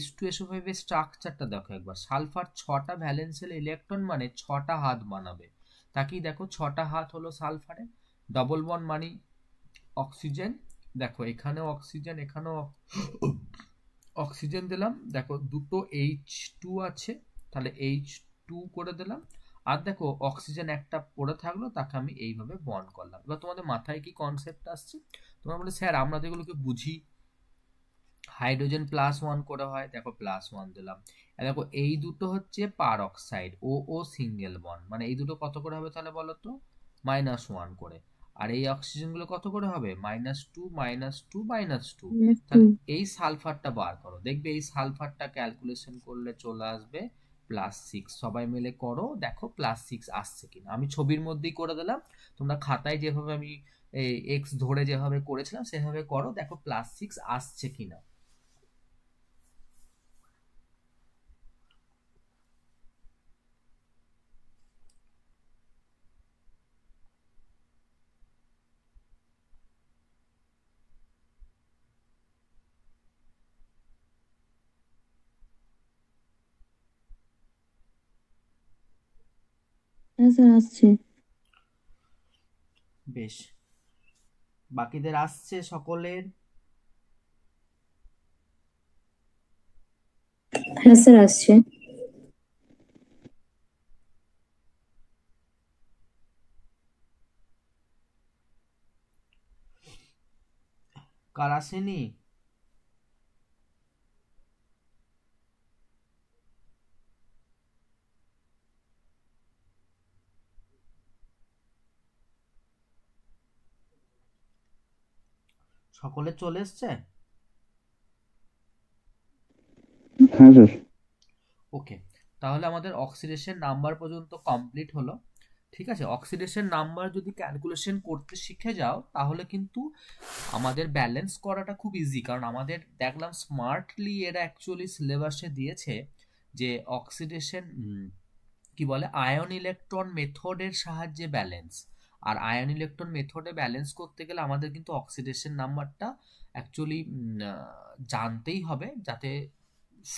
Speaker 1: H2SO5 এর স্ট্রাকচারটা দেখো একবার, সালফার 6টা ভ্যালেন্সিলে ইলেকট্রন মানে 6টা হাত বানাবে। তাকেই দেখো 6টা হাত হলো সালফারে। ডবল বন্ড মানে অক্সিজেন, দেখো এখানেও অক্সিজেন, এখানেও অক্সিজেন দিলাম। দেখো দুটো H2 আছে, তাহলে H2 করে দিলাম। আর দেখো অক্সিজেন একটা পড়ে থাকলো, তাকে আমি এইভাবে বন্ড করলাম। এবার তোমাদের মাথায় কি কনসেপ্ট আসছে? তোমরা বলে স্যার আমরা তো এগুলোকে বুঝি, হাইড্রোজেন +1 করে হয়, দেখো +1 দিলাম। দেখো এই দুটো হচ্ছে পার অক্সাইড, ও সিঙ্গেল বন্ড, মানে এই দুটো কত করে হবে তাহলে বলো তো? -1 করে। আর এই অক্সিজেন গুলো কত করে হবে? -2 -2 -2। তাহলে এই সালফারটা বার করো, দেখবে এই সালফারটা ক্যালকুলেশন করলে চলে আসবে +6। সবাই মিলে করো, দেখো +6 আসছে কিনা। আমি ছবির মধ্যেই করে দিলাম, তোমরা খাতায় যেভাবে আমি এক্স ধরে যেভাবে করেছিলাম সেভাবে করো, দেখো +6 আসছে কিনা।
Speaker 2: হ্যাঁ স্যার আসছে।
Speaker 1: বেশ, বাকিদের আসছে সকলের?
Speaker 2: হ্যাঁ স্যার আসছে।
Speaker 1: কার আসেনি? সকলে চলে এসছে?
Speaker 3: হ্যাঁ স্যার।
Speaker 1: ওকে, তাহলে আমাদের অক্সিডেশন নাম্বার পর্যন্ত কমপ্লিট হলো। ঠিক আছে, অক্সিডেশন নাম্বার যদি ক্যালকুলেশন করতে শিখে যাও তাহলে কিন্তু আমাদের ব্যালেন্স করাটা খুব ইজি, কারণ আমাদের দেখলাম স্মার্টলি এরা অ্যাকচুয়ালি সিলেবাসে দিয়েছে যে অক্সিডেশন কি বলে আয়ন ইলেকট্রন মেথডের সাহায্যে ব্যালেন্স। আর আয়ন ইলেকট্রন মেথডে ব্যালেন্স করতে গেলে আমাদের কিন্তু অক্সিডেশন নাম্বারটা অ্যাকচুয়ালি জানতেই হবে, যাতে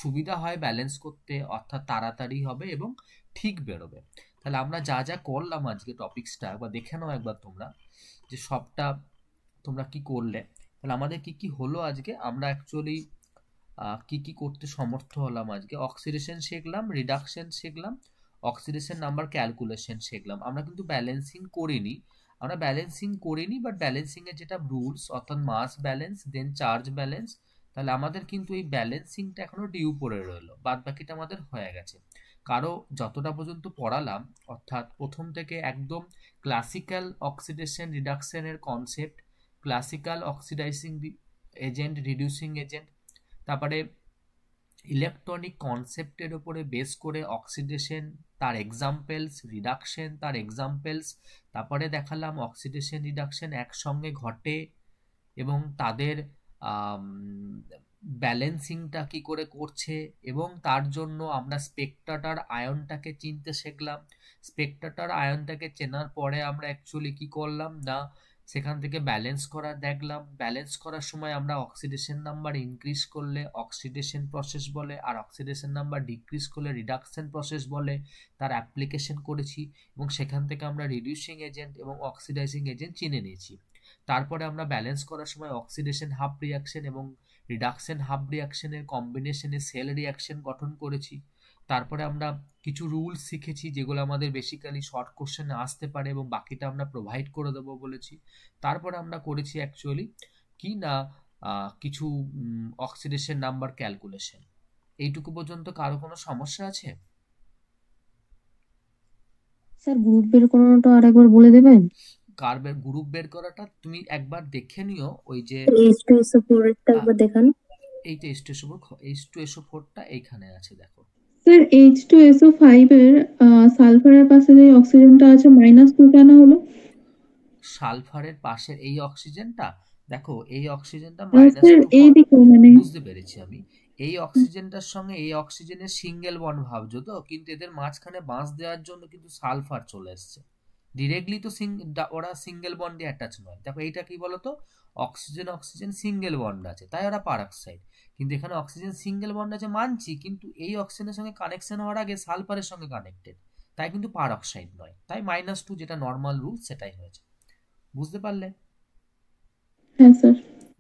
Speaker 1: সুবিধা হয় ব্যালেন্স করতে, অর্থাৎ তাড়াতাড়ি হবে এবং ঠিক বেরোবে। তাহলে আমরা যা যা করলাম আজকে টপিক্সটা একবার দেখে নাও একবার তোমরা, যে সবটা তোমরা কি করলে। তাহলে আমাদের কি কি হলো আজকে, আমরা অ্যাকচুয়ালি কি কি করতে সমর্থ হলাম আজকে। অক্সিডেশন শিখলাম, রিডাকশন শিখলাম, অক্সিডেশন নাম্বার ক্যালকুলেশন শিখলাম। আমরা কিন্তু ব্যালেন্সিং করিনি, বাট ব্যালেন্সিং এর যেটা রুলস, অর্থাৎ মাস ব্যালেন্স দেন চার্জ ব্যালেন্স, তাহলে আমাদের কিন্তু এই ব্যালেন্সিংটা এখনো ডিউ পড়ে রইলো, বাদ বাকিটা আমাদের হয়ে গেছে। কারো যতটা পর্যন্ত পড়ালাম, অর্থাৎ প্রথম থেকে একদম ক্লাসিক্যাল অক্সিডেশন রিডাকশনের concept, classical oxidizing agent, reducing agent, তারপরে ইলেকট্রনিক কনসেপ্টের উপরে বেস করে অক্সিডেশন তার এক্সাম্পলস, রিডাকশন তার এক্সাম্পলস, তারপরে দেখালাম অক্সিডেশন রিডাকশন একসঙ্গে ঘটে এবং তাদের ব্যালেন্সিংটা কি করে করছে, এবং তার জন্য আমরা স্পেকট্রাটার আয়নটাকে চিনতে শিখলাম। স্পেকট্রাটার আয়নটাকে চেনার পরে আমরা অ্যাকচুয়ালি কি করলাম না, সেখান থেকে ব্যালেন্স করা দেখলাম। ব্যালেন্স করার সময় আমরা অক্সিডেশন নাম্বার ইনক্রিজ করলে অক্সিডেশন প্রসেস বলে, আর অক্সিডেশন নাম্বার ডিক্রিজ করলে রিডাকশন প্রসেস বলে, তার অ্যাপ্লিকেশন করেছি এবং সেখান থেকে আমরা রিডিউসিং এজেন্ট এবং অক্সিডাইজিং এজেন্ট চিনে নিয়েছি। তারপরে আমরা ব্যালেন্স করার সময় অক্সিডেশন হাফ রিয়াকশন এবং রিডাকশন হাফ রিয়াকশনের কম্বিনেশনে সেল রিয়াকশন গঠন করেছি। তারপরে আমরা কিছু রুলস শিখেছি যেগুলো আমাদের বেসিক্যালি শর্ট কোশ্চেনে আসতে পারে এবং বাকিটা আমরা প্রোভাইড করে দেবো বলেছি। তারপরে আমরা করেছি অ্যাকচুয়ালি কি না কিছু অক্সিডেশন নাম্বার ক্যালকুলেশন। এইটুকু পর্যন্ত কারো কোনো সমস্যা আছে?
Speaker 2: স্যার গ্রুপ বের করানোটা আরেকবার বলে দেবেন?
Speaker 1: কার্বের গ্রুপ বের করাটা তুমি একবার দেখে নিও, ওই যে
Speaker 2: H2SO4 এরটা একবার দেখান।
Speaker 1: এইটা H2SO4টা এইখানে আছে দেখো।
Speaker 4: স্যার H2SO5 এর সালফারের পাশে যে অক্সিজেনটা আছে -2 কেন হলো?
Speaker 1: সালফারের পাশের এই অক্সিজেনটা দেখো, এই অক্সিজেনটা
Speaker 4: স্যার
Speaker 1: -2
Speaker 4: এইদিকে মানে
Speaker 1: বুঝতে পেরেছি আমি। এই অক্সিজেনটার সঙ্গে এই অক্সিজেনের সিঙ্গেল বন্ড ভাবছো তো, কিন্তু এদের মাঝখানে বাঁশ দেওয়ার জন্য কিন্তু সালফার চলে এসছে। ডিরেক্টলি তো ওরা সিঙ্গেল বন্ডে অ্যাটাচ নয়। দেখো এইটা কি বলতো, অক্সিজেন অক্সিজেন সিঙ্গেল বন্ড আছে তাই ওরা পারঅক্সাইড, কিন্তু এখানে অক্সিজেন সিঙ্গেল বন্ড আছে মানছি, কিন্তু এই অক্সিজেনের সঙ্গে কানেকশন হওয়ার আগে সালফারের সঙ্গে কানেক্টেড, তাই কিন্তু পারঅক্সাইড নয়, তাই -2 যেটা নর্মাল রুল সেটাই হয়েছে। বুঝতে পারলে?
Speaker 4: হ্যাঁ স্যার।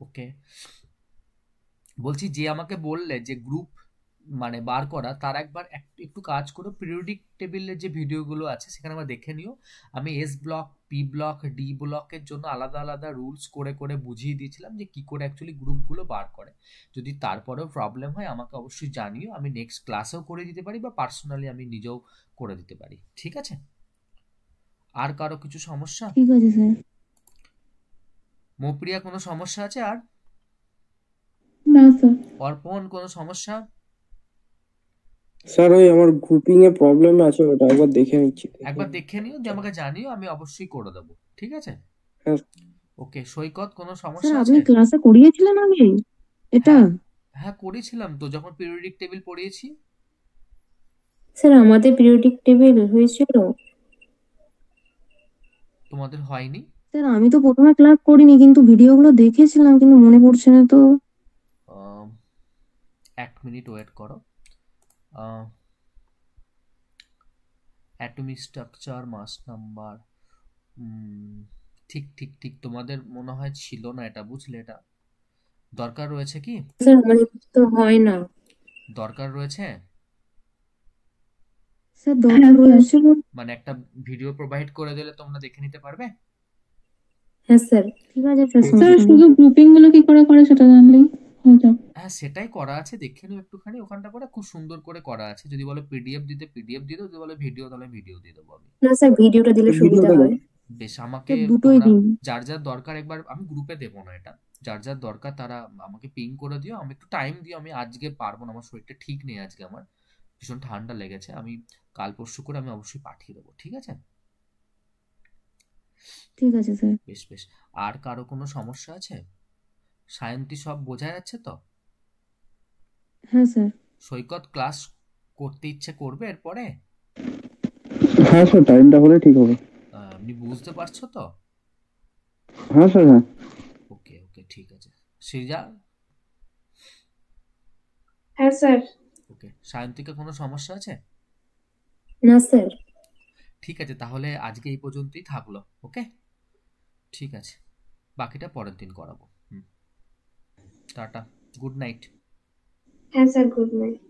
Speaker 1: ওকে, বলছি যে আমাকে বললে যে গ্রুপ মানে বার করা, তার একবার একটু কাজ করো, পিরিয়ডিক টেবিলের যে ভিডিওগুলো আছে সেখানে আমরা দেখে নিও। আমি S block, P block, D ব্লকের জন্য আলাদা আলাদা রুলস করে করে বুঝিয়ে দিয়েছিলাম যে কি করে অ্যাকচুয়ালি গ্রুপগুলো বার করে। যদি তারপরেও প্রবলেম হয় আমাকে অবশ্যই জানিও, আমি নেক্সট ক্লাসেও করে দিতে পারি বা পার্সোনালি আমি নিজেও করে দিতে পারি। ঠিক আছে? আর কারো কিছু সমস্যা?
Speaker 2: ঠিক আছে স্যার।
Speaker 1: মৌপ্রিয়া কোনো সমস্যা আছে? আর
Speaker 4: না স্যার।
Speaker 1: অর্পণ কোনো সমস্যা?
Speaker 3: স্যার ওই আমার গ্রুপিং এ প্রবলেম আছে, ওটা একবার দেখে নিচ্ছি।
Speaker 1: একবার দেখে নিও, যে আমাকে জানিও, আমি অবশ্যই করে দেবো। ঠিক আছে?
Speaker 3: হ্যাঁ।
Speaker 1: ওকে, সৈকত কোনো
Speaker 2: স্যার
Speaker 1: সমস্যা
Speaker 2: আপনি
Speaker 1: আছে?
Speaker 2: ক্লাসে করিয়েছিলেন আগে এটা?
Speaker 1: হ্যাঁ করেছিলাম তো, যখন পিরিয়ডিক টেবিল পড়িয়েছি।
Speaker 2: স্যার আমাদের পিরিয়ডিক টেবিল হয়েছিল।
Speaker 1: তোমাদের হয়নি?
Speaker 2: স্যার আমি তো প্রথমে ক্লাস করিনি, কিন্তু ভিডিওগুলো দেখেছিলাম, কিন্তু মনে পড়ছে না তো।
Speaker 1: এক মিনিট ওয়েট করো। অ্যাটমিক স্ট্রাকচার, মাস নাম্বার, ঠিক ঠিক ঠিক, তোমাদের মনে হয় ছিল না এটা, বুঝলে? এটা দরকার রয়েছে কি?
Speaker 5: স্যার মানে তো হয় না।
Speaker 1: দরকার রয়েছে
Speaker 2: স্যার
Speaker 4: হ্যাঁ
Speaker 2: দরকার
Speaker 4: স্যার।
Speaker 2: রয়েছে
Speaker 1: মানে একটা ভিডিও প্রোভাইড করে দিলে তোমরা দেখে নিতে পারবে।
Speaker 5: হ্যাঁ স্যার।
Speaker 2: ঠিক আছে স্যার,
Speaker 4: স্যার
Speaker 2: সমস্যা নেই।
Speaker 4: শুধু গ্রুপিং গুলো কি করে করে সেটা জানলেই হয়ে যাবে।
Speaker 1: হ্যাঁ সেটাই করা আছে, দেখে নিও একটুখানি, ওখানটা করে খুব সুন্দর করে করা আছে। যদি বলো পিডিএফ দিতে পিডিএফ দিয়ে দেবো, যদি বলো ভিডিও তাহলে ভিডিও দিয়ে দেবো আমি।
Speaker 5: না স্যার ভিডিওটা দিলে সুবিধা
Speaker 3: ভিডিওটা
Speaker 5: হয়।
Speaker 1: বেশ, আমাকে
Speaker 2: স্যার দুটোই
Speaker 1: তোমরা
Speaker 2: দিন।
Speaker 1: যার যার দরকার একবার, আমি গ্রুপে দেবো না এটা, যার যার দরকার তারা আমাকে পিং করে দিও, আমি একটু টাইম দিও, আমি আজকে পারবো না, আমার শরীরটা ঠিক নেই আজকে, আমার ভীষণ ঠান্ডা লেগেছে, আমি কাল পরশু করে আমি অবশ্যই পাঠিয়ে দেবো, ঠিক আছে?
Speaker 2: ঠিক আছে স্যার।
Speaker 1: বেশ বেশ। আর কারো কোনো সমস্যা আছে? সায়ন্তী সব বোঝা যাচ্ছে তো?
Speaker 2: হ্যাঁ স্যার।
Speaker 1: সৈকত ক্লাস করতে ইচ্ছে করবে এরপরে?
Speaker 3: হ্যাঁ স্যার, টাইমটা হলে ঠিক হবে।
Speaker 1: আপনি বুঝতে পারছো তো?
Speaker 3: হ্যাঁ স্যার, হ্যাঁ।
Speaker 1: ওকে ওকে, ঠিক আছে। সৃজা?
Speaker 5: হ্যাঁ স্যার।
Speaker 1: ওকে। সায়ন্তিকা কোনো সমস্যা আছে?
Speaker 5: না স্যার।
Speaker 1: ঠিক আছে, তাহলে আজকে এই পর্যন্তই থাকলো। ওকে, ঠিক আছে, বাকিটা পরের দিন করাবো। Tata, good night.
Speaker 5: হ্যাঁ স্যার, গুড নাইট।